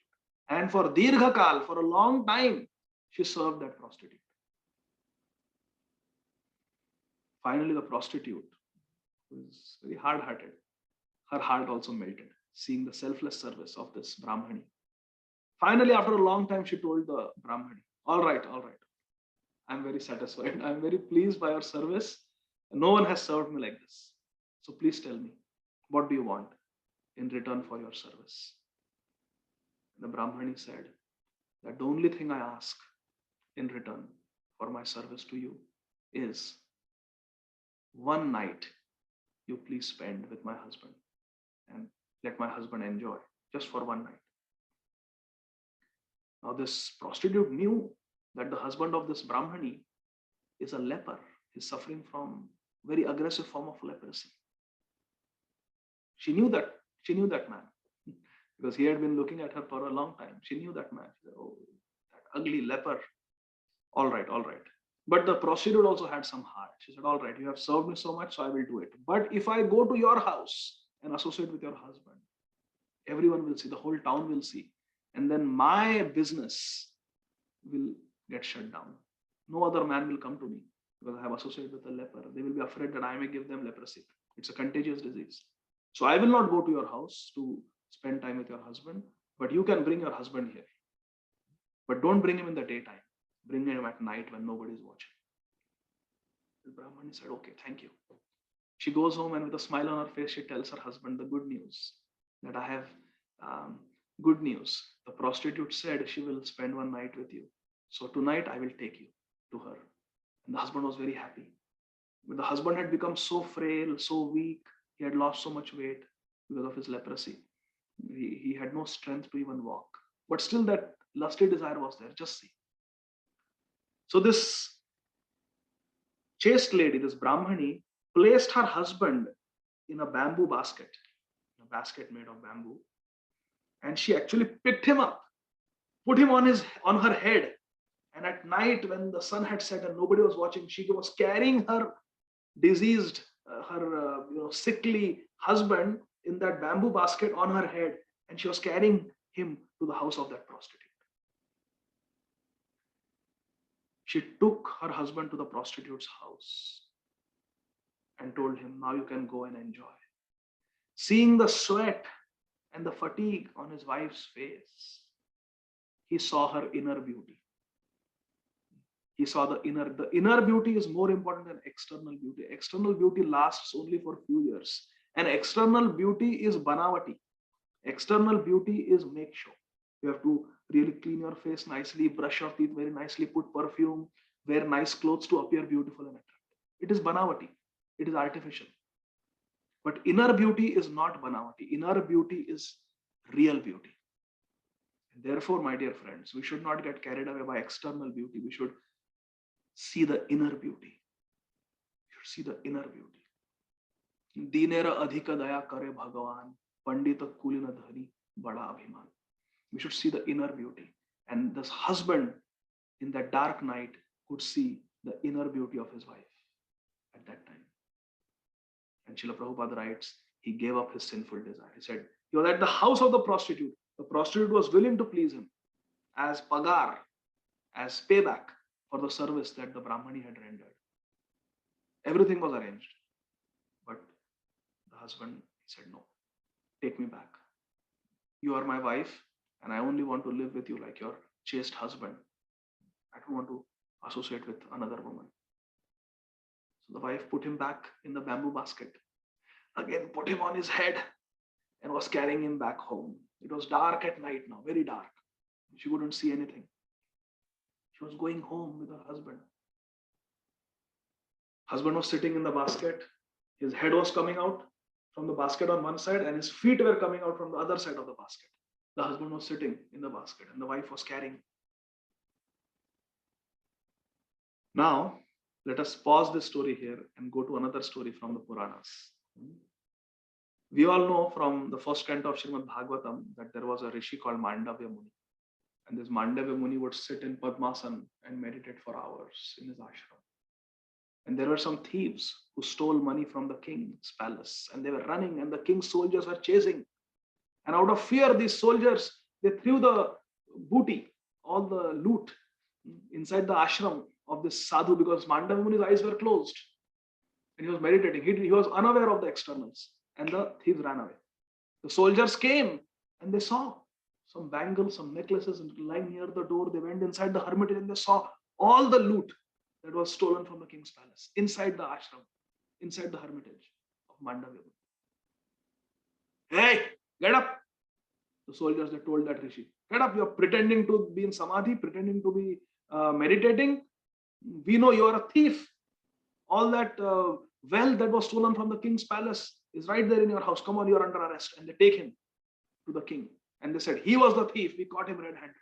And for Dirghakal, for a long time, she served that prostitute. Finally, the prostitute, who is very hard-hearted, her heart also melted, seeing the selfless service of this Brahmani. Finally, after a long time, she told the Brahmani, all right, I'm very satisfied. I'm very pleased by your service. No one has served me like this. So please tell me, what do you want in return for your service? The Brahmani said that the only thing I ask in return for my service to you is one night you please spend with my husband and let my husband enjoy just for one night. Now this prostitute knew that the husband of this Brahmani is a leper. He's suffering from very aggressive form of leprosy. She knew that man because he had been looking at her for a long time. She knew that man. She said, oh, that ugly leper. All right. But the prostitute also had some heart. She said, all right, you have served me so much, so I will do it. But if I go to your house and associate with your husband, everyone will see, the whole town will see. And then my business will get shut down. No other man will come to me because I have associated with a leper. They will be afraid that I may give them leprosy. It's a contagious disease. So I will not go to your house to spend time with your husband, but you can bring your husband here. But don't bring him in the daytime. Bring him at night when nobody is watching. The Brahmani said, okay, thank you. She goes home and with a smile on her face, she tells her husband the good news that I have good news. The prostitute said she will spend one night with you. So tonight I will take you to her. And the husband was very happy. But the husband had become so frail, so weak. He had lost so much weight because of his leprosy. He had no strength to even walk. But still that lusty desire was there. Just see. So this chaste lady, this Brahmani, placed her husband in a bamboo basket, a basket made of bamboo. And she actually picked him up, put him on her head. And at night when the sun had set and nobody was watching, she was carrying her diseased, sickly husband in that bamboo basket on her head. And she was carrying him to the house of that prostitute. She took her husband to the prostitute's house and told him, now you can go and enjoy. Seeing the sweat and the fatigue on his wife's face, he saw her inner beauty. He saw the inner beauty is more important than external beauty. External beauty lasts only for a few years. And external beauty is banavati. External beauty is make show. You have to really clean your face nicely, brush your teeth very nicely, put perfume, wear nice clothes to appear beautiful and attractive. It is banavati. It is artificial. But inner beauty is not banavati. Inner beauty is real beauty. Therefore, my dear friends, we should not get carried away by external beauty. We should see the inner beauty. We should see the inner beauty. Dinera adhika daya kare bhagavan, pandita kulina dhani bada abhiman. We should see the inner beauty. And this husband in that dark night could see the inner beauty of his wife at that time. And Srila Prabhupada writes, he gave up his sinful desire. He said, he was at the house of the prostitute. The prostitute was willing to please him as pagar, as payback for the service that the Brahmani had rendered. Everything was arranged. But the husband said, no, take me back. You are my wife, and I only want to live with you like your chaste husband. I don't want to associate with another woman. So the wife put him back in the bamboo basket, again put him on his head, and was carrying him back home. It was dark at night now, very dark. She couldn't see anything. She was going home with her husband. Husband was sitting in the basket. His head was coming out from the basket on one side, and his feet were coming out from the other side of the basket. The husband was sitting in the basket, and the wife was carrying. Now, let us pause this story here and go to another story from the Puranas. We all know from the first canto of Srimad Bhagavatam that there was a rishi called Mandavya Muni. And this Mandavya Muni would sit in Padmasana and meditate for hours in his ashram. And there were some thieves who stole money from the king's palace, and they were running, and the king's soldiers were chasing. And out of fear, these soldiers, they threw the booty, all the loot, inside the ashram of this sadhu, because Mandavya Muni's eyes were closed and he was meditating. He was unaware of the externals, and the thieves ran away. The soldiers came and they saw some bangles, some necklaces lying near the door. They went inside the hermitage and they saw all the loot that was stolen from the king's palace inside the ashram, inside the hermitage of Mandavya Muni. Hey, get up! The soldiers, they told that rishi, get up, you're pretending to be in samadhi, pretending to be meditating. We know you are a thief. All that wealth that was stolen from the king's palace is right there in your house. Come on, you're under arrest. And they take him to the king. And they said, he was the thief. We caught him red-handed.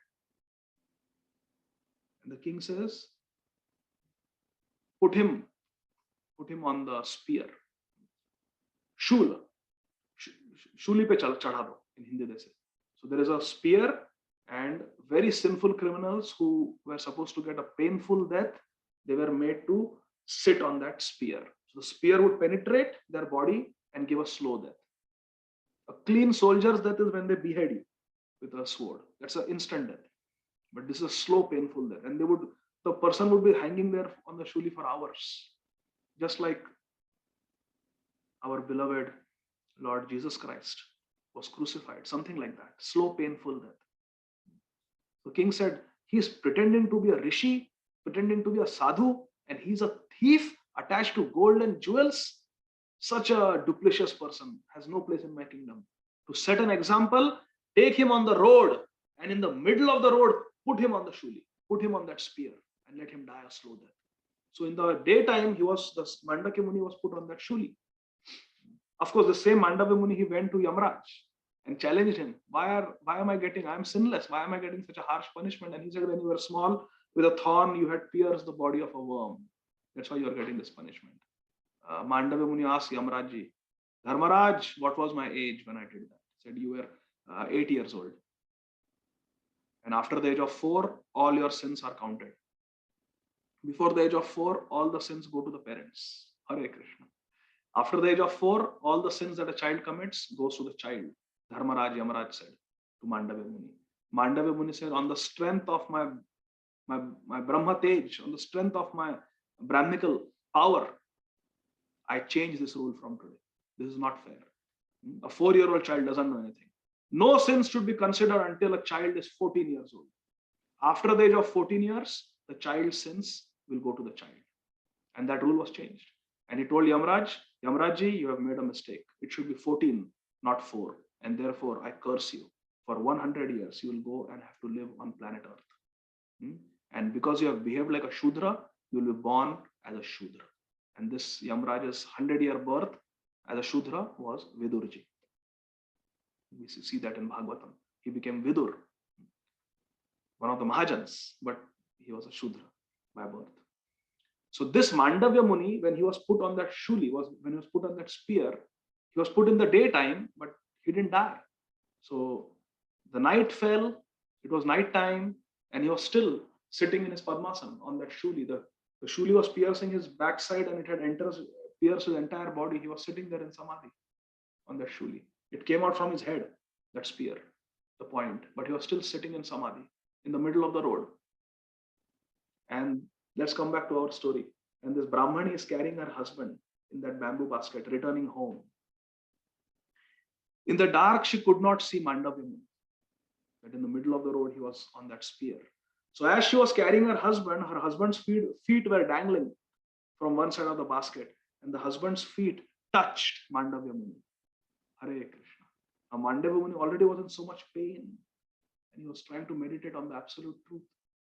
And the king says, put him on the spear. Shula. Shuli pe chadha do, in Hindi they say. So there is a spear, and very sinful criminals who were supposed to get a painful death, they were made to sit on that spear. So the spear would penetrate their body and give a slow death. A clean soldier's death is when they behead you with a sword. That's an instant death. But this is a slow, painful death. And the person would be hanging there on the shuli for hours. Just like our beloved Lord Jesus Christ was crucified, something like that. Slow, painful death. The king said, he's pretending to be a rishi, pretending to be a sadhu, and he's a thief attached to gold and jewels. Such a duplicitous person has no place in my kingdom. To set an example, take him on the road, and in the middle of the road, put him on the shuli, put him on that spear, and let him die a slow death. So in the daytime, the Mandavya Muni was put on that shuli. Of course, the same Mandavya Muni, he went to Yamraj and challenged him. Why am I getting, I'm sinless. Why am I getting such a harsh punishment? And he said, when you were small, with a thorn, you had pierced the body of a worm. That's why you are getting this punishment. Mandavya Muni asked Yamraj, Dharmaraj, what was my age when I did that? He said, you were 8 years old. And after the age of 4, all your sins are counted. Before the age of 4, all the sins go to the parents. Hare Krishna. After the age of 4, all the sins that a child commits goes to the child. Dharmaraj, Yamaraj said to Mandavya Muni. Mandavya Muni said, on the strength of my Brahma Tej, on the strength of my Brahmical power, I change this rule from today. This is not fair. A 4-year-old child doesn't know anything. No sins should be considered until a child is 14 years old. After the age of 14 years, the child's sins will go to the child. And that rule was changed. And he told Yamrajji, you have made a mistake. It should be 14, not 4. And therefore, I curse you. For 100 years, you will go and have to live on planet Earth. And because you have behaved like a Shudra, you will be born as a Shudra. And this Yamraj's 100-year birth as a Shudra was Vidurji. We see that in Bhagavatam. He became Vidur, one of the Mahajans, but he was a Shudra by birth. So this Mandavya Muni, when he was put on that shuli, when he was put on that spear, he was put in the daytime, but he didn't die. So the night fell, it was night time, and he was still sitting in his Padmasana on that shuli. The shuli was piercing his backside and it had pierced his entire body. He was sitting there in Samadhi on that shuli. It came out from his head, that spear, the point, but he was still sitting in Samadhi in the middle of the road. And let's come back to our story. And this Brahmani is carrying her husband in that bamboo basket, returning home. In the dark, she could not see Mandavya Muni, but in the middle of the road, he was on that spear. So as she was carrying her husband's feet were dangling from one side of the basket, and the husband's feet touched Mandavya Muni. Hare Krishna. Now Mandavya Muni already was in so much pain, and he was trying to meditate on the absolute truth.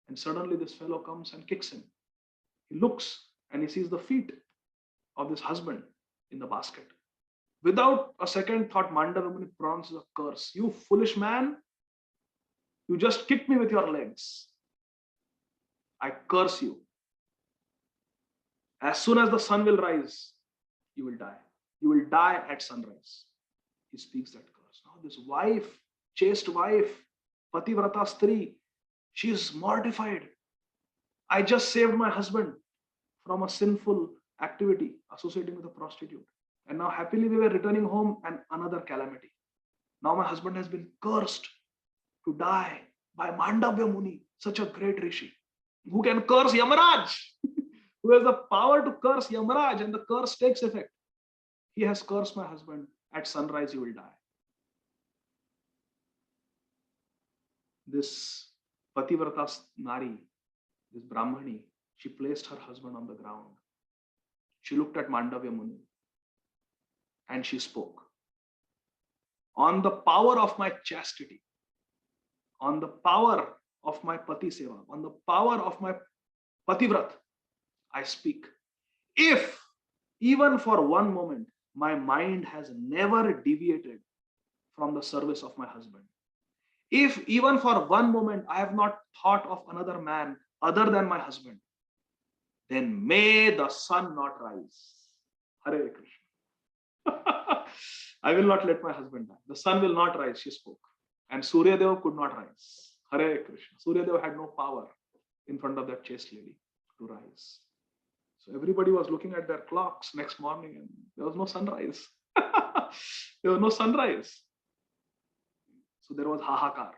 And suddenly this fellow comes and kicks him. He looks and he sees the feet of this husband in the basket. Without a second thought, Mandavya Muni pronounces a curse. You foolish man, you just kicked me with your legs. I curse you. As soon as the sun will rise, you will die. You will die at sunrise. He speaks that curse. Now this wife, chaste wife, Pativrata Stri, she is mortified. I just saved my husband from a sinful activity associating with a prostitute. And now happily we were returning home and another calamity. Now my husband has been cursed to die by Mandavya Muni, such a great rishi, who can curse Yamaraj, who has the power to curse Yamaraj, and the curse takes effect. He has cursed my husband. At sunrise, you will die. This Pativrata Nari, this Brahmani, she placed her husband on the ground. She looked at Mandavya Muni and she spoke. On the power of my chastity, on the power of my Pati Seva, on the power of my Pativrat, I speak. If even for one moment my mind has never deviated from the service of my husband, if even for one moment I have not thought of another man other than my husband, then may the sun not rise. Hare Krishna. I will not let my husband die. The sun will not rise, she spoke. And Surya Deva could not rise. Hare Krishna. Surya Deva had no power in front of that chaste lady to rise. So everybody was looking at their clocks next morning and there was no sunrise. There was no sunrise. So there was hahakar.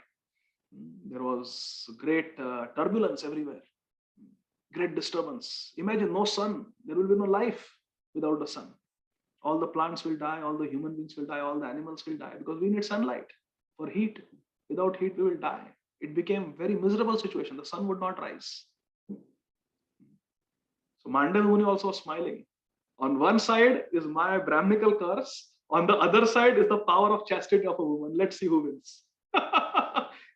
There was great turbulence everywhere. Great disturbance. Imagine no sun. There will be no life without the sun. All the plants will die. All the human beings will die. All the animals will die because we need sunlight for heat. Without heat, we will die. It became a very miserable situation. The sun would not rise. So Mandavya Muni also was smiling. On one side is my Brahminical curse. On the other side is the power of chastity of a woman. Let's see who wins.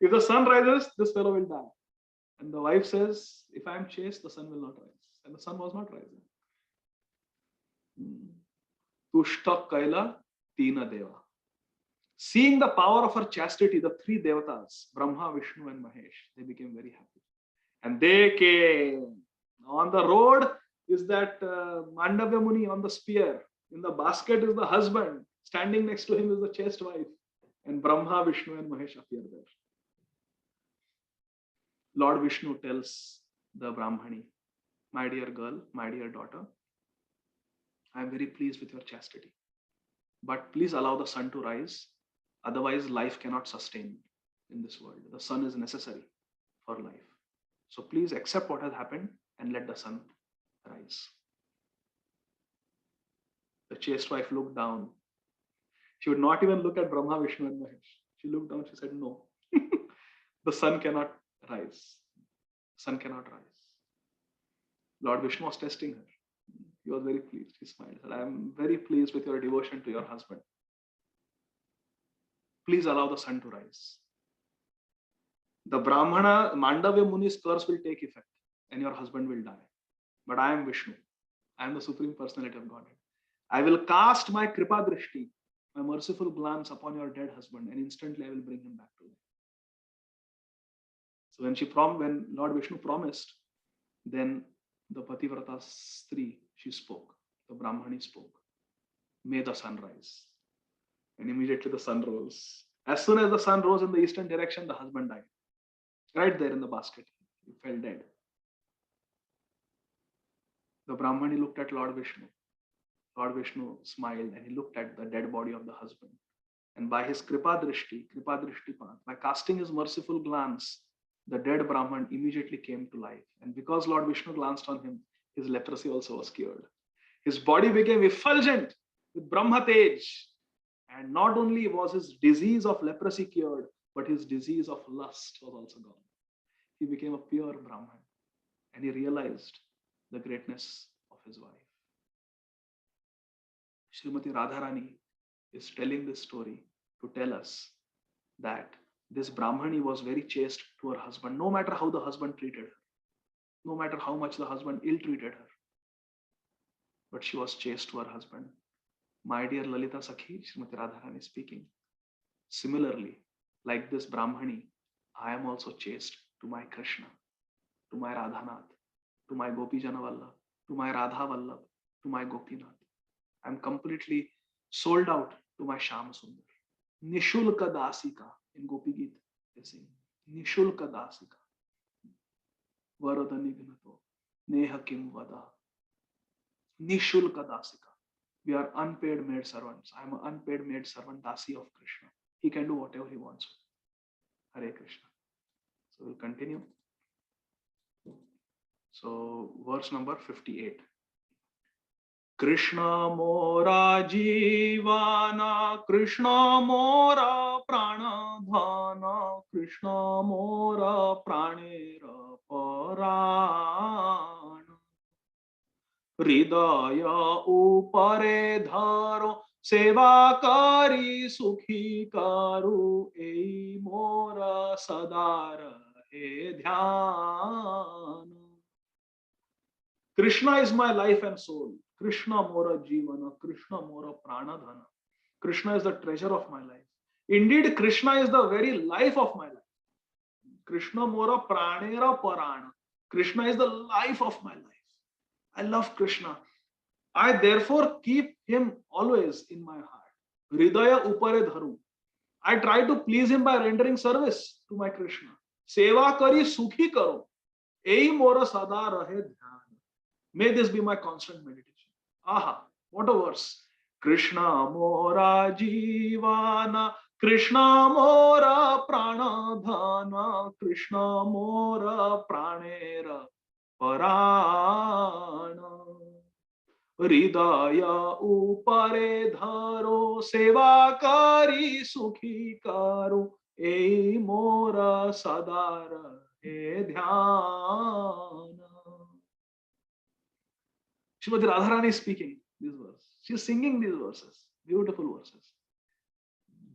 If the sun rises, this fellow will die. And the wife says, if I am chaste, the sun will not rise. And the sun was not rising. Tushta Kaila Tina Deva. Seeing the power of her chastity, the three devatas, Brahma, Vishnu, and Mahesh, they became very happy. And they came. On the road is that Mandavya Muni on the spear. In the basket is the husband. Standing next to him is the chaste wife. And Brahma, Vishnu, and Mahesh appear there. Lord Vishnu tells the Brahmani, my dear girl, my dear daughter, I am very pleased with your chastity. But please allow the sun to rise. Otherwise, life cannot sustain in this world. The sun is necessary for life. So please accept what has happened and let the sun rise. The chaste wife looked down. She would not even look at Brahma, Vishnu, and Mahesh. She looked down, she said, no, the sun cannot rise. The sun cannot rise. Lord Vishnu was testing her. He was very pleased. He smiled. He said, I am very pleased with your devotion to your husband. Please allow the sun to rise. The Brahmana, Mandavya Muni's curse will take effect and your husband will die. But I am Vishnu. I am the Supreme Personality of Godhead. I will cast my Kripa Drishti, my merciful glance upon your dead husband, and instantly I will bring him back to life. So when Lord Vishnu promised, then the Pativrata Stri, she spoke. The Brahmani spoke. May the sun rise. And immediately the sun rose. As soon as the sun rose in the eastern direction, the husband died. Right there in the basket. He fell dead. The Brahmani looked at Lord Vishnu. Lord Vishnu smiled and he looked at the dead body of the husband. And by his Kripa Drishti path, by casting his merciful glance, the dead Brahman immediately came to life. And because Lord Vishnu glanced on him, his leprosy also was cured. His body became effulgent with Brahma Tej. And not only was his disease of leprosy cured, but his disease of lust was also gone. He became a pure Brahman. And he realized the greatness of his wife. Srimati Radharani is telling this story to tell us that this Brahmani was very chaste to her husband, no matter how the husband treated her, no matter how much the husband ill-treated her. But she was chaste to her husband. My dear Lalita Sakhi, Srimati Radharani speaking. Similarly, like this Brahmani, I am also chaste to my Krishna, to my Radhanath, to my Gopi Janavallabh, to my Radha Vallabh, to my Gopinath. I am completely sold out to my Shama Sundar. Nishulka Dasika, in Gopi Geet, they sing. Nishulka Dasika. Varada Nignato. Neha Kim Vada. Nishulka Dasika. We are unpaid maid servants. I am an unpaid maid servant, Dasi of Krishna. He can do whatever he wants. Hare Krishna. So we'll continue. So verse number 58. Krishna mora jivana, Krishna mora pranadhana, Krishna mora pranera parana. Hridaya upare dharo, seva kari sukhi karu, ei mora sadara he dhyana. Krishna is my life and soul. Krishna mora jivana, Krishna mora pranadhana. Krishna is the treasure of my life. Indeed, Krishna is the very life of my life. Krishna mora pranera parana. Krishna is the life of my life. I love Krishna. I therefore keep him always in my heart. Hridaya upare dharu. I try to please him by rendering service to my Krishna. Seva kari sukhi karo. Ei mora sada rahe dhyan. May this be my constant meditation. Aha, what a verse. Krishna mora jivana, Krishna mora pranadhana, Krishna mora pranera parana. Hridaya upare dharo, seva kari sukhi karo, ei mora sadara he dhyana. Srimati Radharani is speaking these verses. She is singing these verses. Beautiful verses.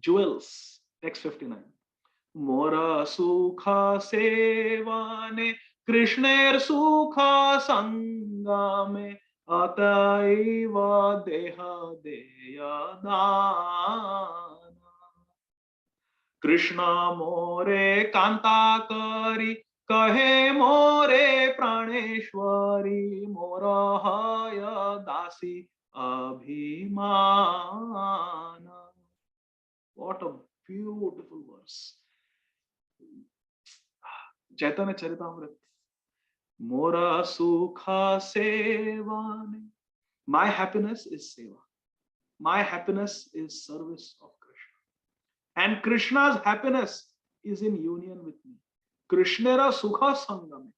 Jewels, text 59. Mora sukha sevane, Krishner sukha sangame, ataiva deha deya dana. Krishna more kanta kari, kahe more praneshwari, mora haya dasi abhimana. What a beautiful verse. Caitanya Charitamrita. Mora sukha sevane. My happiness is seva. My happiness is service of Krishna. And Krishna's happiness is in union with me. Krishnera sukha sangame.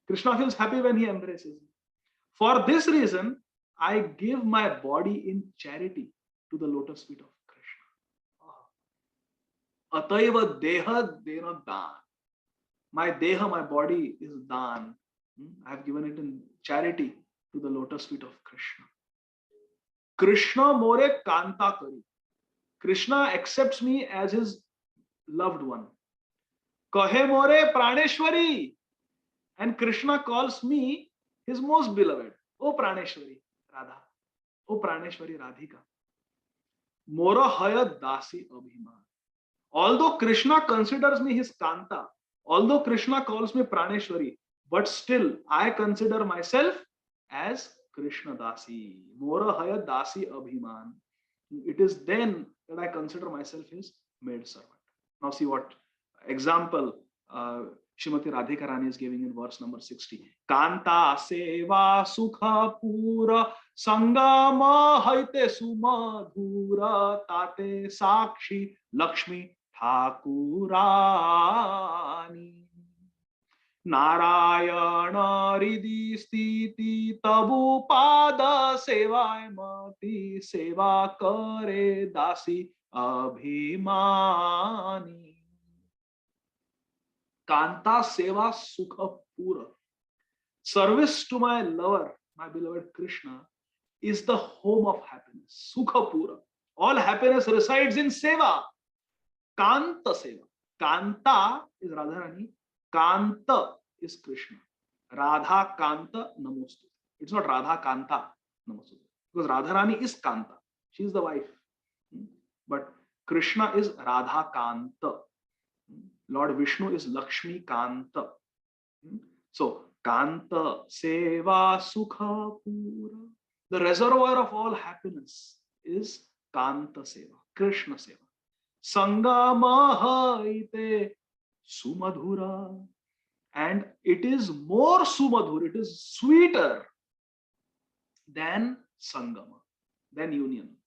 Krishna feels happy when he embraces me. For this reason, I give my body in charity to the lotus feet of Krishna. Ataiva deha dena dan. My deha, my body is dan. I have given it in charity to the lotus feet of Krishna. Krishna more kanta kari. Krishna accepts me as his loved one. Kahe more praneshwari. And Krishna calls me his most beloved. O Praneshwari, Radha. O Praneshwari, Radhika. Mora hayat dasi abhiman. Although Krishna considers me his kanta, although Krishna calls me Praneshwari, but still I consider myself as Krishna dasi. Mora hayat dasi abhiman. It is then that I consider myself his maid servant. Now see what example Shrimati Radhika Rani is giving in verse number 60. Kanta seva sukha pura sangama haite sumadhura tate sakshi Lakshmi Thakurani. Narayana Ridhi Sthiti Tabu Pada Sevai Mati Seva Kare Dasi Abhimani. Kanta Seva Sukha Pura. Service to my lover, my beloved Krishna, is the home of happiness. Sukha Pura. All happiness resides in Seva. Kanta Seva. Kanta is Radharani. Kanta is Krishna. Radha Kanta Namostu. It's not Radha Kanta Namostu. Because Radharani is Kanta. She is the wife. But Krishna is Radha Kanta. Lord Vishnu is Lakshmi Kanta. So, Kanta Seva Sukha Pura. The reservoir of all happiness is Kanta Seva, Krishna Seva. Sangama haite Sumadhura. And it is more Sumadhur, it is sweeter than Sangama, than union.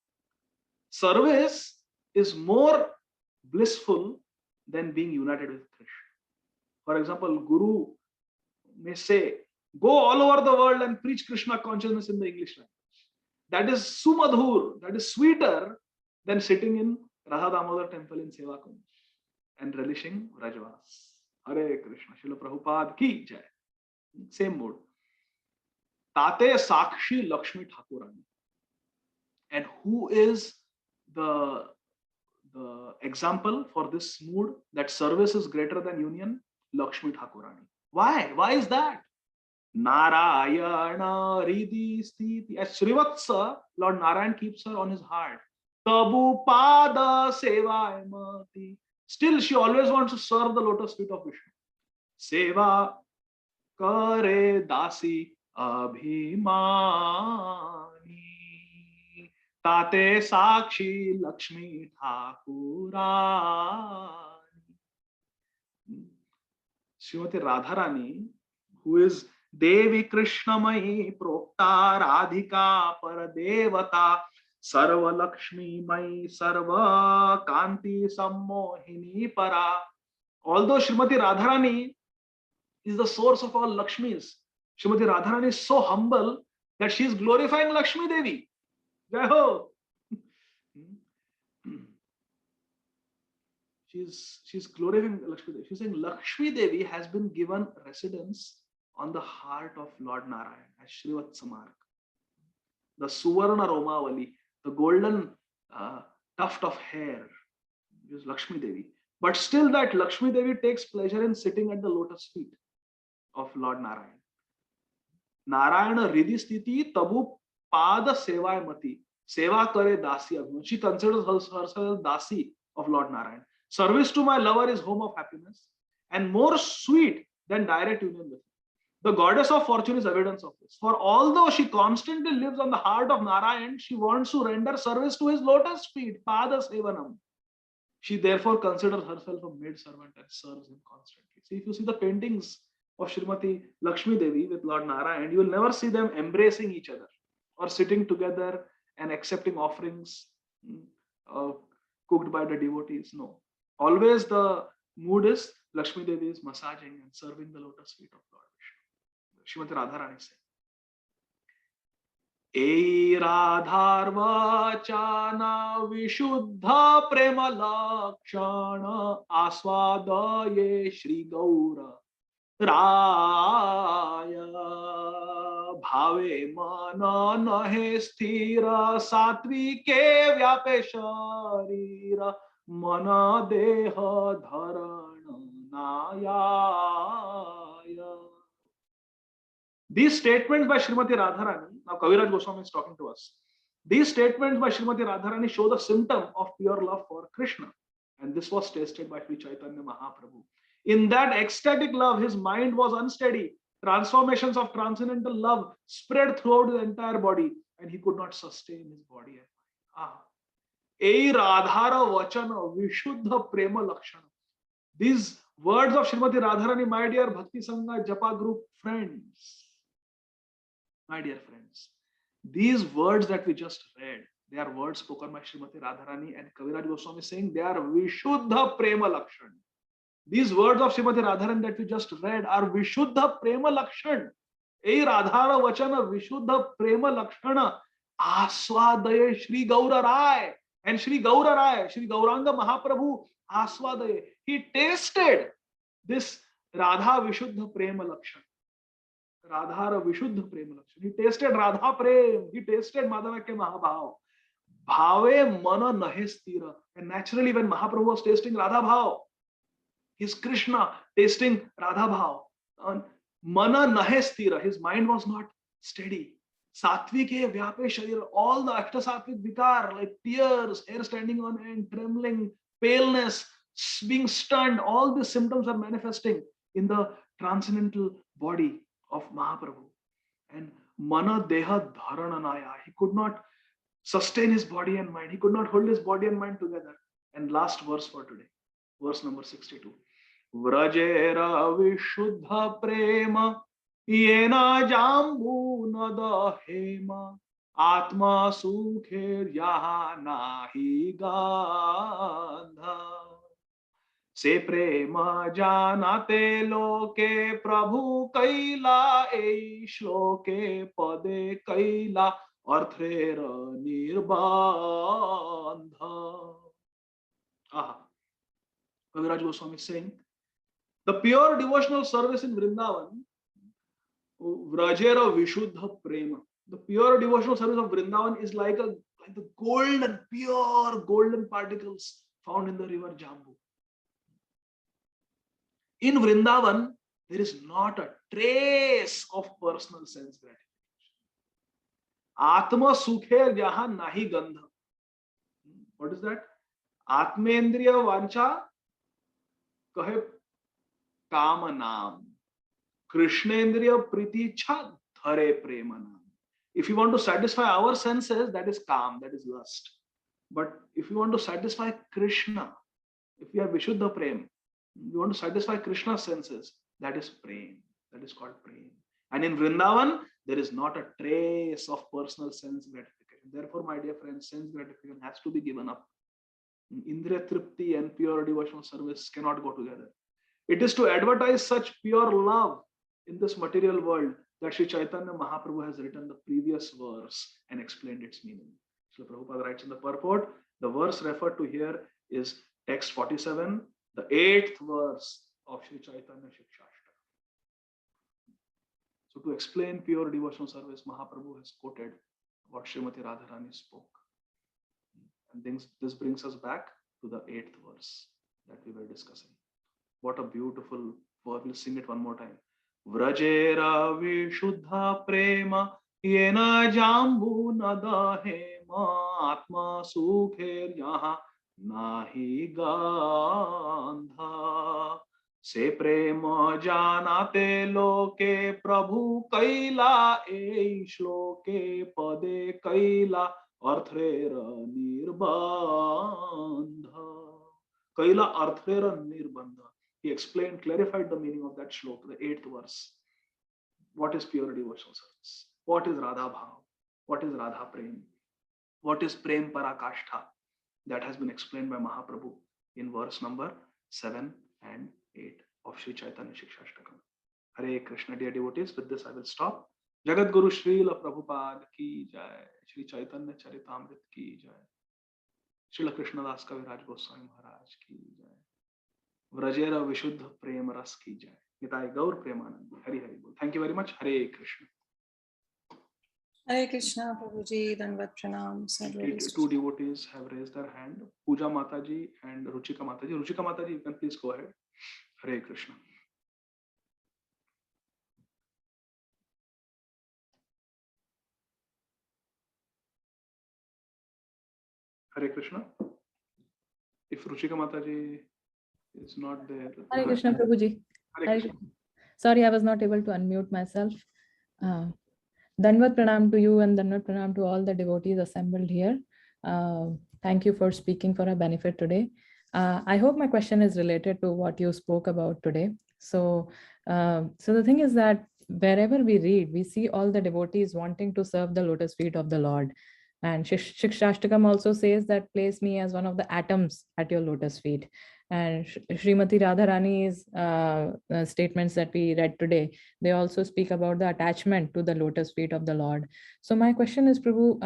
Service is more blissful than being united with Krishna. For example, Guru may say, go all over the world and preach Krishna consciousness in the English language. That is Sumadhur, that is sweeter than sitting in Radha Damodar temple in Seva Kunj and relishing Rajvas. Hare Krishna, Srila Prabhupada ki jai. Same mode. Tate Sakshi Lakshmi Thakurani. And who is the example for this mood that service is greater than union? Lakshmi Thakurani. Why? Why is that? Narayana Ridhi Sthiti. As Srivatsa, Lord Narayan keeps her on his heart. Tabu Pada Seva Mati. Still, she always wants to serve the lotus feet of Vishnu. Seva Kare Dasi Abhimani. Tate Sakshi Lakshmi Thakurani. Srimati Radharani, who is Devi Krishnamayi Prokta Radhika Paradevata Sarva Lakshmi Mai Sarva Kanti Sammohini Para. Although Srimati Radharani is the source of all Lakshmis, Srimati Radharani is so humble that she is glorifying Lakshmi Devi. Jai Ho! She's glorifying Lakshmi Devi. She's saying Lakshmi Devi has been given residence on the heart of Lord Narayan as Srivatsamarg. The Suvarna Romavali, the golden tuft of hair is Lakshmi Devi. But still that Lakshmi Devi takes pleasure in sitting at the lotus feet of Lord Narayan. Narayana Ridhi Sthiti Tabu Pada Seva Mati. Seva Kare Dasi Abhiman. She considers herself Dasi of Lord Narayan. Service to my lover is home of happiness and more sweet than direct union with him. The goddess of fortune is evidence of this. For although she constantly lives on the heart of Narayan, she wants to render service to his lotus feet, Pada Sevanam. She therefore considers herself a maid servant and serves him constantly. See, if you see the paintings of Srimati Lakshmi Devi with Lord Narayan, you will never see them embracing each other or sitting together and accepting offerings cooked by the devotees. No. Always the mood is Lakshmi Devi is massaging and serving the lotus feet of Lord Vishnu. Srimati Radharani said, Ei Radharvachana Vishuddha Prema Lakshana Aswadaye Shri Gaura राय भावे मन नहे स्थिर सात्विके व्यापे शरीर मन देह धरण नायाय. These statements by Srimati Radharani, now Kaviraj Goswami is talking to us. These statements by Srimati Radharani show the symptom of pure love for Krishna. And this was tasted by Sri Chaitanya Mahaprabhu. In that ecstatic love, his mind was unsteady. Transformations of transcendental love spread throughout his entire body, and he could not sustain his body and mind. Ei Radhara Vachana Vishuddha Prema Lakshana. These words of Srimati Radharani, my dear Bhakti Sangha Japa group friends, my dear friends, these words that we just read, they are words spoken by Srimati Radharani, and Kaviraj Goswami saying they are Vishuddha Prema Lakshan. These words of Srimati Radharani that we just read are Vishuddha Prema Lakshan. Ei Radhara Vachana Vishuddha Prema Lakshana Aswadaye Shri Gaura Rai. And Shri Gaura Rai, Shri Gauranga Mahaprabhu Aswadaye, he tasted this Radha Vishuddha Prema Lakshan. Radhara Vishuddha Prema Lakshan. He tasted Radha Prem. He tasted Madhavakya Mahabhav. Bhave Mana Nahe Stira. And naturally, when Mahaprabhu was tasting Radha Bhav, his Krishna tasting Radha Bhav, Mana Nahe Stira, his mind was not steady. Satvike Vyape Sharir, all the Ashtasattvic Vikar, like tears, hair standing on end, trembling, paleness, being stunned, all these symptoms are manifesting in the transcendental body of Mahaprabhu. And Mana Deha Dharananaya, he could not sustain his body and mind, he could not hold his body and mind together. And last verse for today, verse number 62. Vrajera Vishuddha Prema Yena Jambu Nada Hema Atma Sukher Yaha Nahi Gandha Se Prema Janate Loke Prabhu Kaila E Shloke Pade Kaila Arthrera Nirbandha. Kaviraj Goswami is saying, the pure devotional service in Vrindavan, Vrajera Vishuddha Prema. The pure devotional service of Vrindavan is like the golden, pure golden particles found in the river Jambu. In Vrindavan, there is not a trace of personal sense gratification. Atma Sukher Jaha Nahi Gandha. What is that? Atmendriya Vancha Kahe Kama Naam. Krishnendriya Priti Cha Dhare Premanam. If you want to satisfy our senses, that is calm, that is lust. But if you want to satisfy Krishna, if we have Vishuddha Prem, you want to satisfy Krishna's senses, that is Prem, that is called Prem. And in Vrindavan, there is not a trace of personal sense gratification. Therefore, my dear friends, sense gratification has to be given up. Indriya Tripti and pure devotional service cannot go together. It is to advertise such pure love in this material world that Sri Chaitanya Mahaprabhu has written the previous verse and explained its meaning. So Prabhupada writes in the purport, the verse referred to here is text 47, the 8th verse of Sri Chaitanya Shikshashtaka. So to explain pure devotional service, Mahaprabhu has quoted what Srimati Radharani spoke. And this brings us back to the 8th verse that we were discussing. What a beautiful verse. We'll sing it one more time. Vrajera Vishuddha Prema Yena Jambu Nada Hema Atma Sukher Yaha Nahi Gandha Se Prema Janate Loke Prabhu Kaila E Shloke Pade Kaila Arthrera Nirbandha. Kaila Arthrera Nirbandha. He explained, clarified the meaning of that shloka, the 8th verse. What is pure devotional service? What is Radha Bhav? What is Radha Prem? What is Prem Parakashtha? That has been explained by Mahaprabhu in verse number 7 and 8 of Sri Chaitanya Shikshashtaka. Hare Krishna, dear devotees. With this I will stop. Jagat Guru Srila Prabhupada ki jai. Sri Chaitanya Charitamrit ki jai. Srila Krishna Das Kaviraj Goswami Maharaj ki jai. Vrajera Vishuddha Prem Ras ki jai. Nitai Gaur Premanand. Hari Hari Bol. Thank you very much. Hare Krishna. Hare Krishna, Prabhuji, Dandavat Pranam. Two devotees have raised their hand. Pooja Mataji and Ruchika Mataji. Ruchika Mataji, you can please go ahead. Hare Krishna. Hare Krishna. If Ruchika Mataji is not there. Hare Krishna, Prabhuji. Hare Krishna. Sorry, I was not able to unmute myself. Dandavat Pranam to you and Dandavat Pranam to all the devotees assembled here. Thank you for speaking for our benefit today. I hope my question is related to what you spoke about today. So the thing is that wherever we read, we see all the devotees wanting to serve the lotus feet of the Lord. And Shikshashtakam also says that place me as one of the atoms at your lotus feet. And Srimati Radharani's statements that we read today, they also speak about the attachment to the lotus feet of the Lord. So my question is, Prabhu,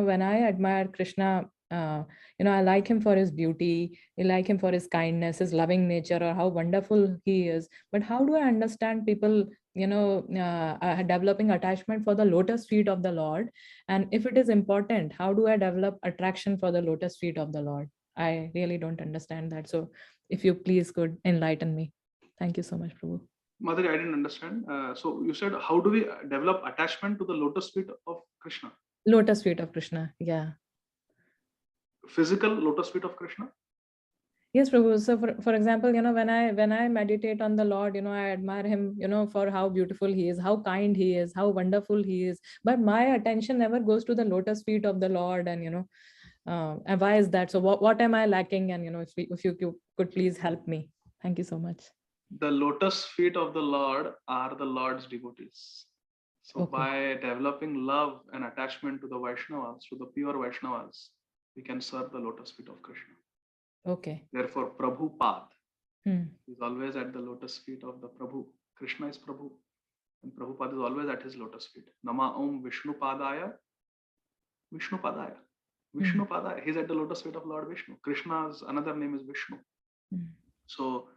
when I admire Krishna, I like him for his beauty, I like him for his kindness, his loving nature, or how wonderful he is. But how do I understand people, developing attachment for the lotus feet of the Lord? And if it is important, how do I develop attraction for the lotus feet of the Lord? I really don't understand that. So if you please could enlighten me. Thank you so much, Prabhu. Mother, I didn't understand. So you said, how do we develop attachment to the lotus feet of Krishna? Lotus feet of Krishna, yeah. Physical lotus feet of Krishna? Yes, Prabhu. So for example, when I meditate on the Lord, I admire him, for how beautiful he is, how kind he is, how wonderful he is. But my attention never goes to the lotus feet of the Lord, and and why is that? So what am I lacking? And if you could please help me. Thank you so much. The lotus feet of the Lord are the Lord's devotees. So Okay. by developing love and attachment to the Vaishnavas, to the pure Vaishnavas, we can serve the lotus feet of Krishna. Okay. Therefore, Prabhupada is always at the lotus feet of the Prabhu. Krishna is Prabhu, and Prabhupada is always at his lotus feet. Nama Om Vishnu Padaya. Vishnu Padaya. Vishnu Padaya. He's at the lotus feet of Lord Vishnu. Krishna's another name is Vishnu. So,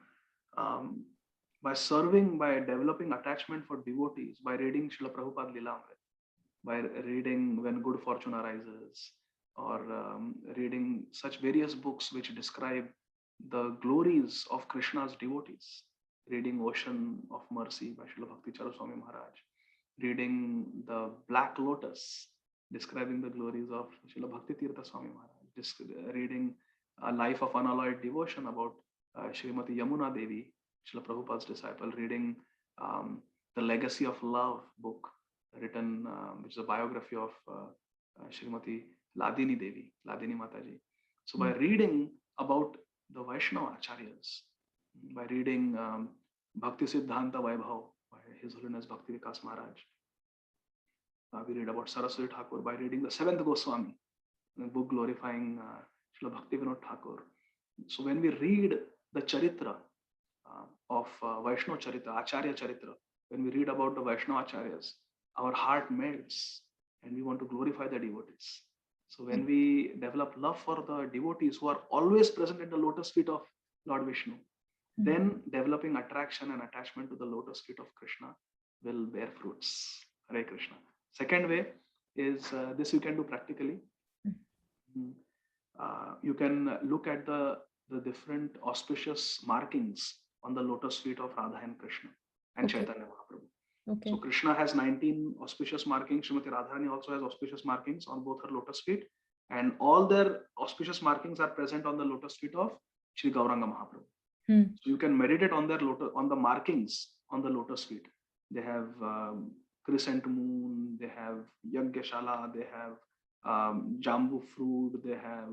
by serving, by developing attachment for devotees, by reading Srila Prabhupada Lila, by reading When Good Fortune Arises, or reading such various books which describe the glories of Krishna's devotees, reading Ocean of Mercy by Srila Bhakti Charaswami Maharaj, reading the Black Lotus, describing the glories of Srila Bhakti Tirtha Swami Maharaj, reading A Life of Unalloyed Devotion about Srimati Yamuna Devi, Srila Prabhupada's disciple, reading The Legacy of Love book, written, which is a biography of Srimati Ladini Devi, Ladini Mataji. So by reading about the Vaishnava Acharyas, by reading Bhakti Siddhanta Vaibhav by His Holiness Bhakti Vikas Maharaj, we read about Saraswati Thakur by reading the Seventh Goswami, the book glorifying Srila Bhakti Vinod Thakur. So when we read the Charitra of Vaishnava Charitra, Acharya Charitra, when we read about the Vaishnava Acharyas, our heart melts and we want to glorify the devotees. So when we develop love for the devotees who are always present in the lotus feet of Lord Vishnu, then developing attraction and attachment to the lotus feet of Krishna will bear fruits. Hare Krishna. Second way is this you can do practically. You can look at the different auspicious markings on the lotus feet of Radha and Krishna and Chaitanya Mahaprabhu. Okay. So Krishna has 19 auspicious markings. Srimati Radharani also has auspicious markings on both her lotus feet, and all their auspicious markings are present on the lotus feet of Sri Gauranga Mahaprabhu. So you can meditate on their lotus, on the markings on the lotus feet. They have crescent moon, they have Yagya-shala, they have jambu fruit, they have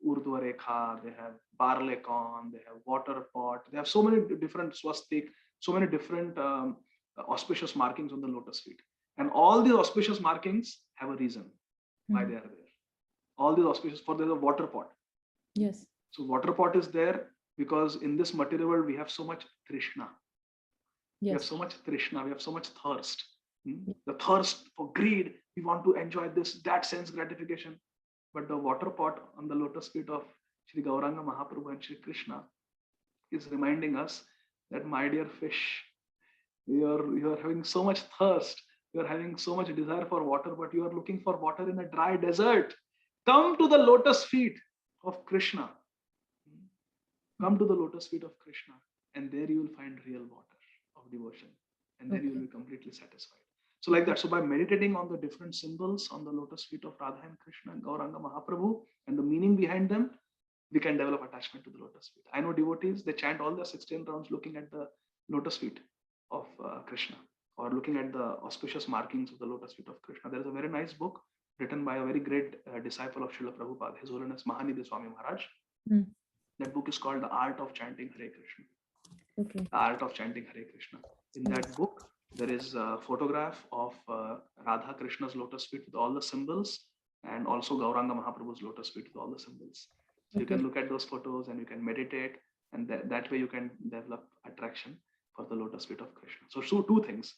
Urdhva Rekha, they have barley corn, they have water pot, they have so many different swastik, so many different auspicious markings on the lotus feet. And all these auspicious markings have a reason why they are there. All these auspicious, for there's a water pot. Yes. So water pot is there because in this material world we have so much Trishna. Yes. We have so much Trishna, we have so much thirst. The thirst for greed, we want to enjoy this, that sense gratification. But the water pot on the lotus feet of Sri Gauranga Mahaprabhu and Sri Krishna is reminding us that, my dear fish, You are having so much thirst. You are having so much desire for water, but you are looking for water in a dry desert. Come to the lotus feet of Krishna. Come to the lotus feet of Krishna, and there you will find real water of devotion, and then you will be completely satisfied. So like that. So by meditating on the different symbols on the lotus feet of Radha and Krishna and Gauranga Mahaprabhu and the meaning behind them, we can develop attachment to the lotus feet. I know devotees, they chant all the 16 rounds looking at the lotus feet of Krishna, or looking at the auspicious markings of the lotus feet of Krishna. There is a very nice book written by a very great disciple of Srila Prabhupada, His Holiness Mahanidhi Swami Maharaj. That book is called The Art of Chanting Hare Krishna. Okay. The Art of Chanting Hare Krishna. In that book, there is a photograph of Radha Krishna's lotus feet with all the symbols, and also Gauranga Mahaprabhu's lotus feet with all the symbols. So you can look at those photos and you can meditate, and that way you can develop attraction for the lotus feet of Krishna. So two things,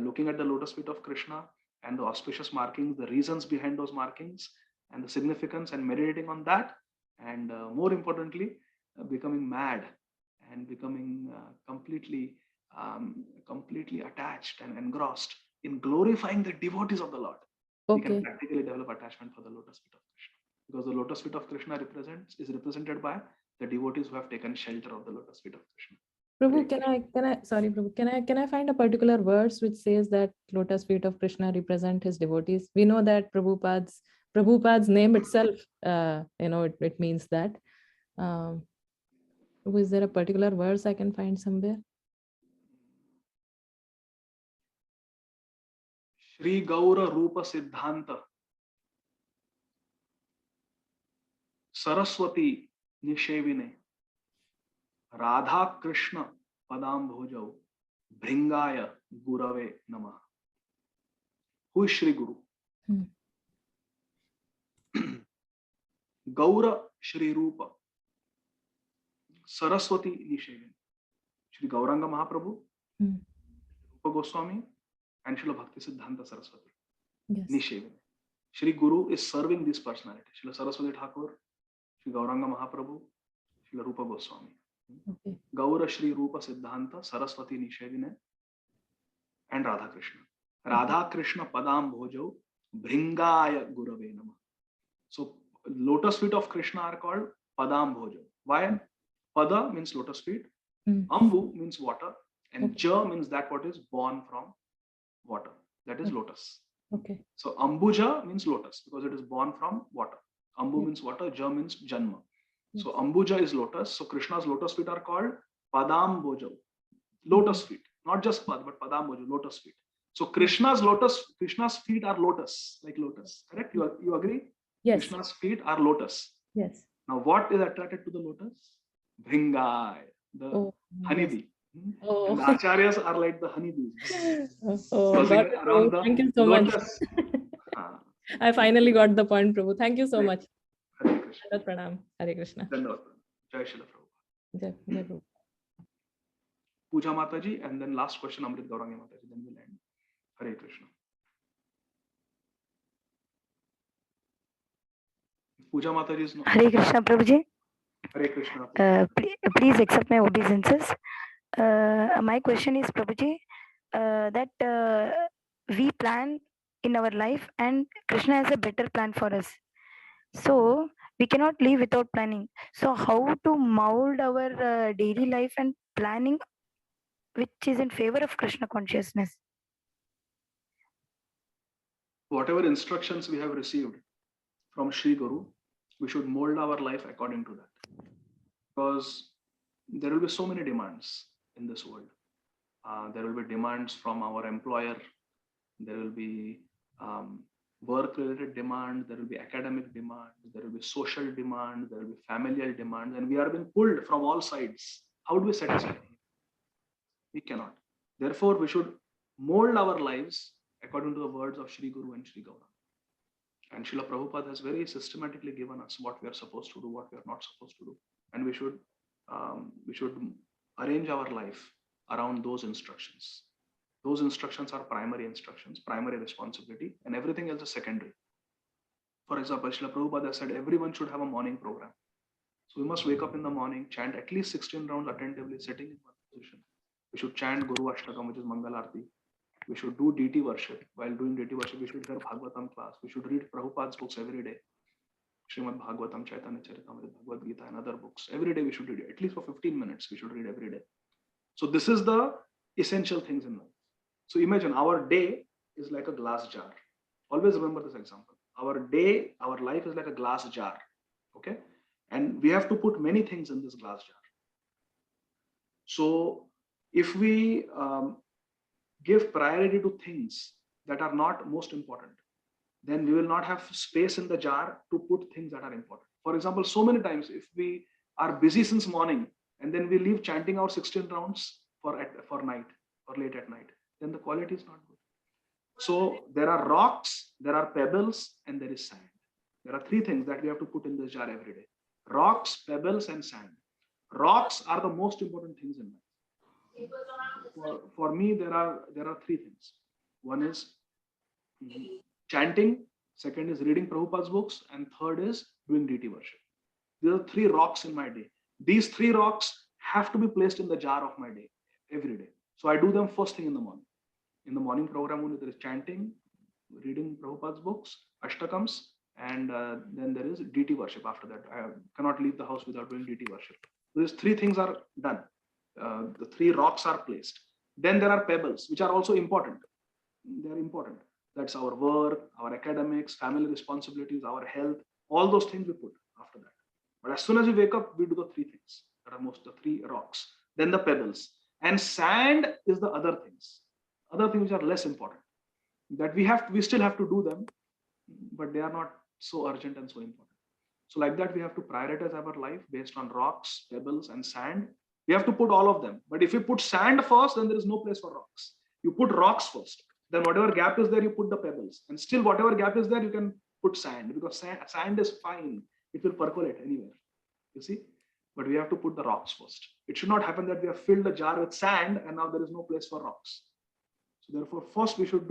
looking at the lotus feet of Krishna and the auspicious markings, the reasons behind those markings and the significance, and meditating on that, and more importantly, becoming mad and becoming completely attached and engrossed in glorifying the devotees of the Lord. We can practically develop attachment for the lotus feet of Krishna, because the lotus feet of Krishna is represented by the devotees who have taken shelter of the lotus feet of Krishna. Prabhu, can I find a particular verse which says that lotus feet of Krishna represent his devotees? We know that Prabhupada's name itself, it means that. Was there a particular verse I can find somewhere? Shri Gaura Rupa Siddhanta Saraswati Nishevine Radha Krishna Padam Bhojau Bhringaya Gurave Namah. Who is Shri Guru? Gaura Shri Rupa Saraswati Nishevine. Shri Gauranga Mahaprabhu, Rupa Goswami, and Srila Bhakti Siddhanta Saraswati. Nishevine. Shri Guru is serving this personality. Srila Saraswati Thakur, Shri Gauranga Mahaprabhu, Srila Rupa Goswami. Gaura Shri Rupa Siddhanta Saraswati Nishevine and Radha Krishna. Radha Krishna Padam Bhojau Bhringaya Gurave Namah. So lotus feet of Krishna are called Padam Bhojau. Why? Pada means lotus feet, Ambu means water, and Ja means that what is born from water. That is lotus. So Ambuja means lotus because it is born from water. Ambu means water, Ja means Janma. So Ambuja is lotus. So Krishna's lotus feet are called Padam Bhojau. Lotus feet. Not just Pad, but Padam Bhojau, lotus feet. So Krishna's feet are lotus, like lotus. Correct? You agree? Yes. Krishna's feet are lotus. Yes. Now what is attracted to the lotus? Bhringai, the honeybee. And the acharyas are like the honeybees. Thank you so much. I finally got the point, Prabhu. Thank you so much. Hare Krishna. Pranam. Hare Krishna. Jai Srila Prabhupada. Jai Prabhupada. Puja Mataji, and then last question, Amrit Gaurangi Mataji. Then we'll end. Hare Krishna. Puja Mataji is not. Hare Krishna, Prabhuji. Hare Krishna. Please accept my obeisances. My question is, Prabhuji, that we plan in our life and Krishna has a better plan for us. So we cannot live without planning. So how to mold our daily life and planning which is in favor of Krishna consciousness? Whatever instructions we have received from Shri Guru, we should mold our life according to that. Because there will be so many demands in this world. There will be demands from our employer. There will be work-related demand. There will be academic demand. There will be social demand. There will be familial demand. And we are being pulled from all sides. How do we satisfy? We cannot. Therefore, we should mold our lives according to the words of Shri Guru and Shri Gauranga. And Srila Prabhupada has very systematically given us what we are supposed to do, what we are not supposed to do. And we should arrange our life around those instructions. Those instructions are primary instructions, primary responsibility, and everything else is secondary. For example, Srila Prabhupada said everyone should have a morning program. So we must wake up in the morning, chant at least 16 rounds attentively, sitting in one position. We should chant Guru Ashtakam, which is Mangal Arti. We should do deity worship. While doing deity worship, we should hear Bhagavatam class. We should read Prabhupada's books every day. Srimad Bhagavatam, Caitanya Caritamra, Bhagavad Gita, and other books. Every day we should read it. At least for 15 minutes, we should read every day. So this is the essential things in life. So imagine our day is like a glass jar. Always remember this example. Our day, our life is like a glass jar. Okay? And we have to put many things in this glass jar. So if we give priority to things that are not most important, then we will not have space in the jar to put things that are important. For example, so many times if we are busy since morning and then we leave chanting our 16 rounds for night or late at night, then the quality is not good. So there are rocks, there are pebbles, and there is sand. There are three things that we have to put in this jar every day: rocks, pebbles, and sand. Rocks are the most important things in life. For me, there are three things. One is chanting, second is reading Prabhupada's books, and third is doing deity worship. These are three rocks in my day. These three rocks have to be placed in the jar of my day every day. So I do them first thing in the morning. In the morning program only, there is chanting, reading Prabhupada's books, Ashtakams, and then there is deity worship after that. I cannot leave the house without doing deity worship. These three things are done. The three rocks are placed. Then there are pebbles, which are also important. They are important. That's our work, our academics, family responsibilities, our health, all those things we put after that. But as soon as we wake up, we do the three things that are the three rocks, then the pebbles. And sand is the other things which are less important, that we still have to do them, but they are not so urgent and so important. So like that, we have to prioritize our life based on rocks, pebbles, and sand. We have to put all of them. But if you put sand first, then there is no place for rocks. You put rocks first. Then whatever gap is there, you put the pebbles. And still whatever gap is there, you can put sand, because sand is fine. It will percolate anywhere. You see? But we have to put the rocks first. It should not happen that we have filled the jar with sand and now there is no place for rocks. So therefore, first we should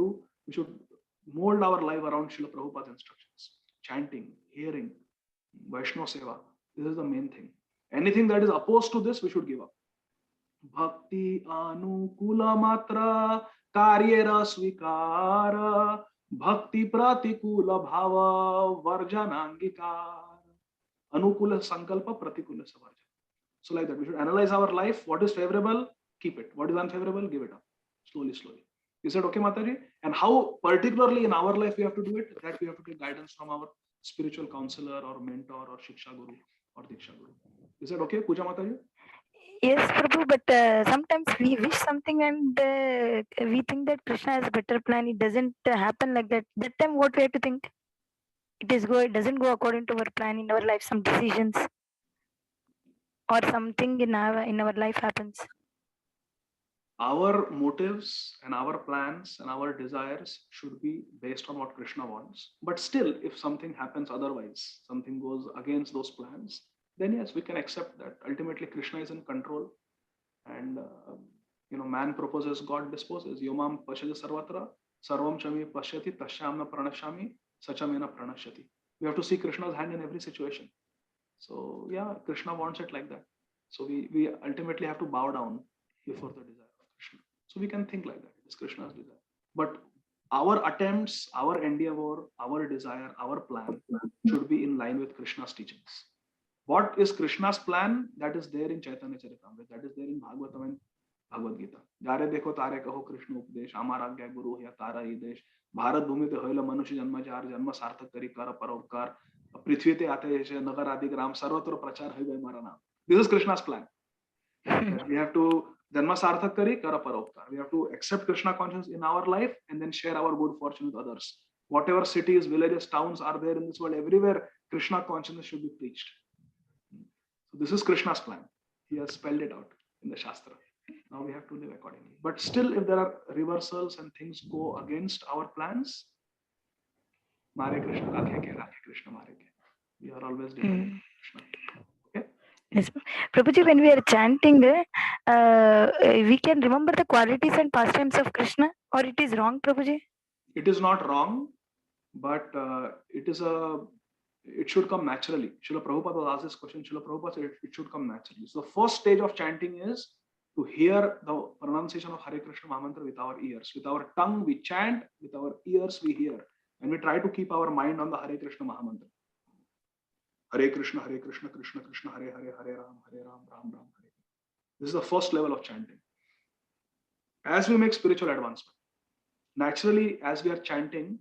mold our life around Srila Prabhupada's instructions. Chanting, hearing, Vaishnava Seva. This is the main thing. Anything that is opposed to this, we should give up. Bhakti anukula matra karyera svikara bhakti pratikula bhava varjanangikara. Anukula sankalpa pratikula savarjana. So like that, we should analyze our life. What is favorable, keep it. What is unfavorable, give it up. Slowly, slowly. Is that okay, Mataji? And how particularly in our life we have to do it, that we have to take guidance from our spiritual counselor or mentor or Shiksha Guru or Diksha Guru. Is that okay, Puja Mataji? Yes, Prabhu, but sometimes we wish something and we think that Krishna has a better plan. It doesn't happen like that. That time, what we have to think? It doesn't go according to our plan in our life. Some decisions or something in our life happens. Our motives and our plans and our desires should be based on what Krishna wants. But still, if something happens otherwise, something goes against those plans, then yes, we can accept that. Ultimately, Krishna is in control. And, man proposes, God disposes. Yomam pashyati sarvatra, sarvam chami pashyati, tashyamna pranashami, sachamena pranashyati. We have to see Krishna's hand in every situation. So yeah, Krishna wants it like that. So we ultimately have to bow down before the desire of Krishna. So we can think like that. It is Krishna's desire. But our attempts, our endeavor, our desire, our plan should be in line with Krishna's teachings. What is Krishna's plan? That is there in Caitanya Caritamra. That is there in Bhagavatam and Bhagavad Gita. Jare dekho tare kaho Krishna updesh, amar agya guru ya tara hi desh, Bharat bhumi te hoila manushya janma jar, janma sarthak kari kara paropkar, prithvi te aate hai nagar adi gram, sarvatra prachar hai gai mara naam. This is Krishna's plan. We have to janma sarthak kari kara paropkar. We have to accept Krishna consciousness in our life and then share our good fortune with others. Whatever cities, villages, towns are there in this world, everywhere Krishna consciousness should be preached. So this is Krishna's plan. He has spelled it out in the Shastra. Now we have to live accordingly. But still, if there are reversals and things go against our plans, Mare Krishna, Rakhe ke, Rakhe Krishna, Mare ke. We are always dependent on Krishna. Okay? Yes. Prabhuji, when we are chanting, we can remember the qualities and pastimes of Krishna, or it is wrong, Prabhuji? It is not wrong, but it should come naturally. Srila Prabhupada was asked this question. Srila Prabhupada said it should come naturally. So the first stage of chanting is to hear the pronunciation of Hare Krishna Mahamantra with our ears. With our tongue we chant, with our ears we hear. And we try to keep our mind on the Hare Krishna Mahamantra. Hare Krishna, Krishna Krishna, Hare Hare, Hare Ram, Ram Ram, Hare. This is the first level of chanting. As we make spiritual advancement, naturally, as we are chanting,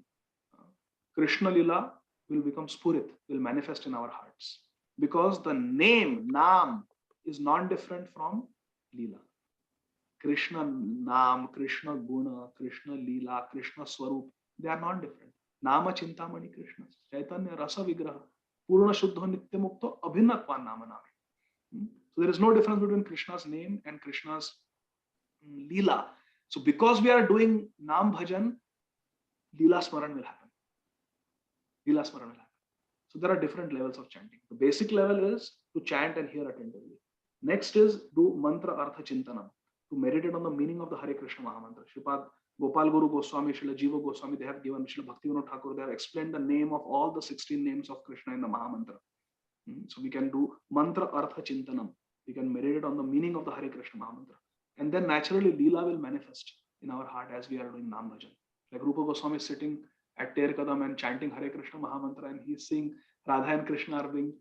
Krishna Lila will become Spurit, will manifest in our hearts. Because the name, Nam, is non-different from Lila. Krishna Nam, Krishna Guna, Krishna Lila, Krishna Swarup, they are non-different. Nama Chintamani Krishna, Caitanya Rasa Vigraha, Purna Shuddha Nitya Mukta Abhinatva Nama Nami. So there is no difference between Krishna's name and Krishna's Lila. So because we are doing Nam Bhajan, Lila Smaran will happen. Lila Smaran will happen. So there are different levels of chanting. The basic level is to chant and hear attentively. Next is do Mantra Artha Chintanam, to meditate on the meaning of the Hare Krishna Mahamantra. Sripad Gopal Guru Goswami, Srila Jiva Goswami, they have given, Srila Bhaktivinoda Thakur, they have explained the name of all the 16 names of Krishna in the Mahamantra. So we can do Mantra Artha Chintanam. We can meditate on the meaning of the Hare Krishna Mahamantra. And then naturally Leela will manifest in our heart as we are doing Nam Bhajan. Like Rupa Goswami is sitting at Ter Kadam and chanting Hare Krishna Mahamantra, and he's seeing Radha and Krishna are being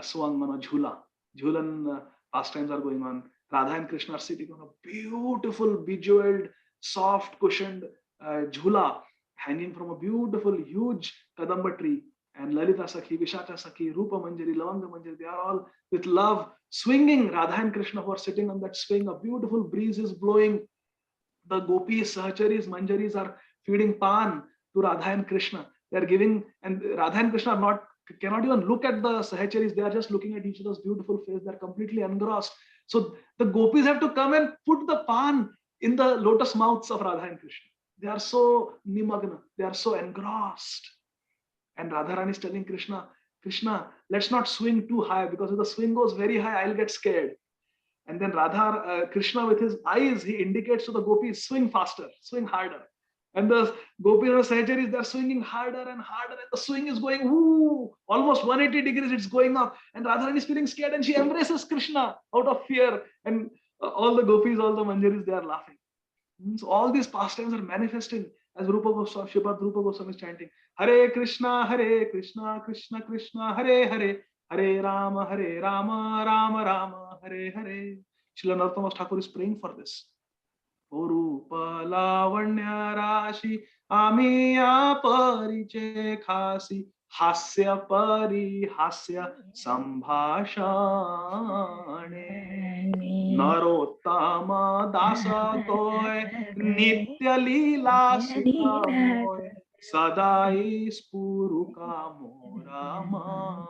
swung on a jhula. Jhulan pastimes are going on. Radha and Krishna are sitting on a beautiful, bejeweled, soft, cushioned jhula hanging from a beautiful, huge Kadamba tree. And Lalita Sakhi, Vishaka Sakhi, Rupa Manjari, Lavanga Manjari, they are all with love swinging. Radha and Krishna who are sitting on that swing, a beautiful breeze is blowing. The gopis, sahacharis, manjaris are feeding pan to Radha and Krishna. They are giving, and Radha and Krishna cannot even look at the sahacharis. They are just looking at each other's beautiful face. They are completely engrossed. So the gopis have to come and put the pan in the lotus mouths of Radha and Krishna. They are so nimagna. They are so engrossed. And Radharani is telling Krishna, Krishna, let's not swing too high, because if the swing goes very high, I'll get scared. And then Krishna with his eyes, he indicates to the gopis, swing faster, swing harder. And the gopis and the sahacharis, they're swinging harder and harder, and the swing is going, woo, almost 180 degrees, it's going up. And Radharani is feeling scared, and she embraces Krishna out of fear. And all the gopis, all the manjaris, they are laughing. So all these pastimes are manifesting as Rupa Goswami, Sripad Rupa Goswami is chanting, Hare Krishna, Krishna Krishna, Hare Hare, Hare Rama, Rama Rama, Hare Hare. Srila Narottam Thakur is praying for this. O Rupa Lavanya Rashi, Amiya Pariche Khasi, Hasya Pari Hasya Sambhashane. Narottama Dasa Toy, Nitya Lila Sikamoy, Sadai Spuruka Morama.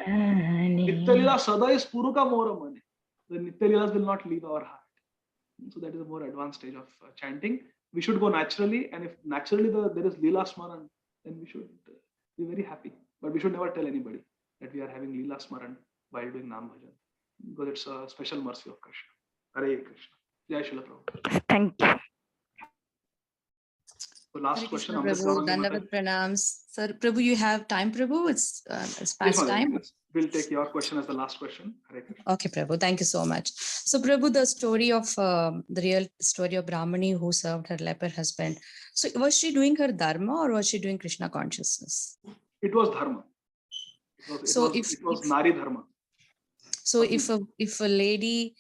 Nitya Lila Sadai Spuruka Morama. The Nitya Lilas will not leave our heart. So that is a more advanced stage of chanting. We should go naturally, and if naturally there is Lila Smaran, then we should be very happy. But we should never tell anybody that we are having Lila Smaran while doing Nam Bhajan, because it's a special mercy of Krishna. Hare Krishna. Jai Srila Prabhu. Thank you. So last Hare question. Krishna, Prabhu. Dandavat pranams. Sir, Prabhu, you have time, Prabhu? It's past time. We'll take your question as the last question. Hare Krishna. Okay, Prabhu. Thank you so much. So, Prabhu, the story of the real story of Brahmani who served her leper husband. So, was she doing her dharma or was she doing Krishna consciousness? It was dharma. It was Nari dharma. So, if a lady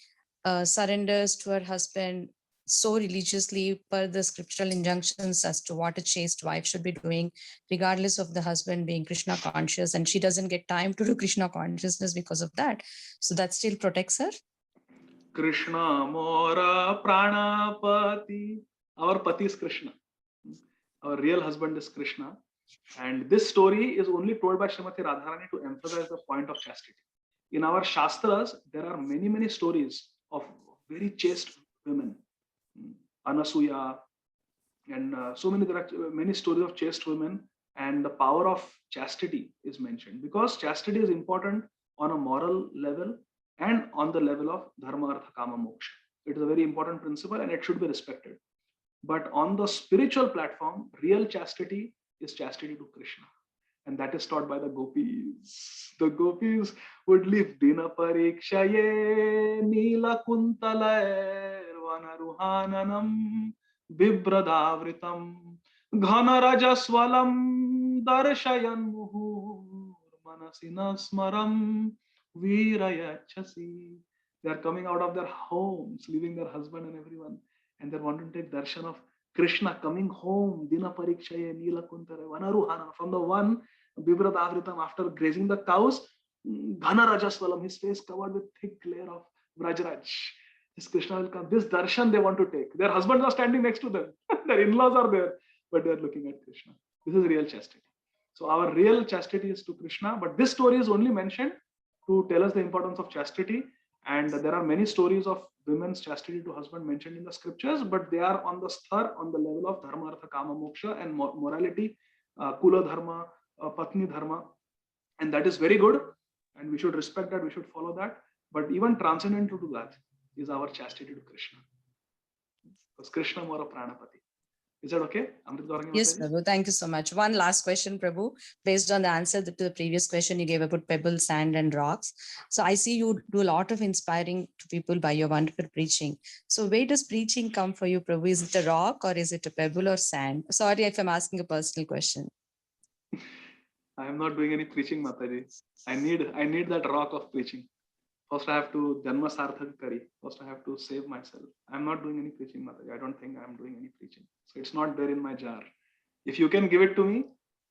surrenders to her husband so religiously per the scriptural injunctions as to what a chaste wife should be doing, regardless of the husband being Krishna conscious, and she doesn't get time to do Krishna consciousness because of that, so that still protects her? Krishna Mora Pranapati. Our Pati is Krishna. Our real husband is Krishna. And this story is only told by Srimati Radharani to emphasize the point of chastity. In our Shastras, there are many, many stories of very chaste women. Anasuya, and there are many stories of chaste women, and the power of chastity is mentioned, because chastity is important on a moral level and on the level of dharma, artha, kama, moksha. It is a very important principle and it should be respected. But on the spiritual platform, real chastity is chastity to Krishna. And that is taught by the gopis. The gopis would live Dina Parikshaye Nila Kuntalair Vanaruhananam Bibradavritam Ghana Rajaswalam Darshayan Muhur Manasina Smaram Virayachasi. They are coming out of their homes, leaving their husband and everyone, and they want to take darshan of Krishna coming home. Dina Parikshaye Nila Kuntalair Vanaruhananam. From the one Bibradavritam, after grazing the cows, Ghana Rajaswalam, his face covered with thick layer of Vrajraj. This Krishna will come. This darshan they want to take. Their husbands are standing next to them. Their in-laws are there, but they are looking at Krishna. This is real chastity. So our real chastity is to Krishna, but this story is only mentioned to tell us the importance of chastity. And there are many stories of women's chastity to husband mentioned in the scriptures, but they are on the star, on the level of dharma, artha, kama, moksha, and morality, kula dharma, patni dharma, and that is very good, and we should respect that, we should follow that. But even transcendental to that is our chastity to Krishna, because Krishna more a pranapati. Is that okay? Yes, Prabhu. Thank you so much. One last question, Prabhu. Based on the answer to the previous question you gave about pebbles, sand, and rocks. So I see you do a lot of inspiring to people by your wonderful preaching. So where does preaching come for you, Prabhu? Is it a rock or is it a pebble or sand? Sorry if I'm asking a personal question. I am not doing any preaching, Mataji. I need that rock of preaching. First, I have to Janma Sarthak Kari. First, I have to save myself. I'm not doing any preaching, Mataji. I don't think I'm doing any preaching. So it's not there in my jar. If you can give it to me,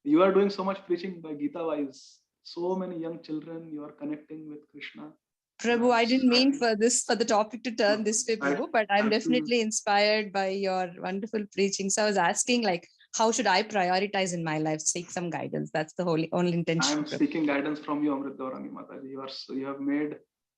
you are doing so much preaching by Gita wise. So many young children, you are connecting with Krishna. Prabhu, I didn't mean for the topic to turn this way, Prabhu, but I'm definitely inspired by your wonderful preaching. So I was asking, like, how should I prioritize in my life? Seek some guidance. That's the only intention. I'm seeking guidance from you, Amrit Daurani Mataji. You have made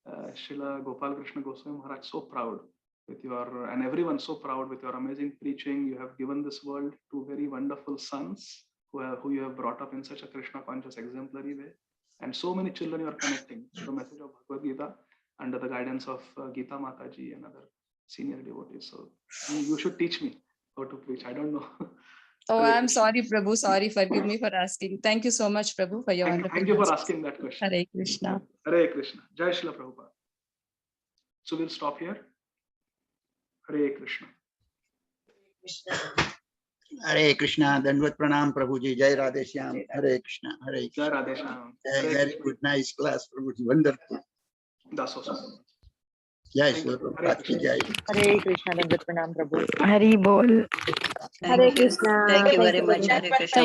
Srila Gopal Krishna Goswami Maharaj so proud with your, and everyone so proud with your amazing preaching. You have given this world two very wonderful sons who you have brought up in such a Krishna conscious exemplary way. And so many children you are connecting to the message of Bhagavad Gita under the guidance of Gita Mataji and other senior devotees. So you should teach me how to preach. I don't know. Oh, I'm sorry, Prabhu. Sorry, forgive me for asking. Thank you so much, Prabhu, for your wonderful Thank you for asking that question. Hare Krishna. Hare Krishna. Jai Srila Prabhupada. So we'll stop here. Hare Krishna. Hare Krishna. Dandvat Pranam Prabhuji. Jai Radhe Shyam. Hare Krishna. Hare Krishna. Jai Radhe Shyam. Very good. Nice class, Prabhuji. Wonderful. That's awesome. Jai Srila Prabhupada ki jai. Hare Krishna, Dandvat Pranam Prabhu. Hari Bol. Hare Krishna. Thank you very much. Hare Krishna.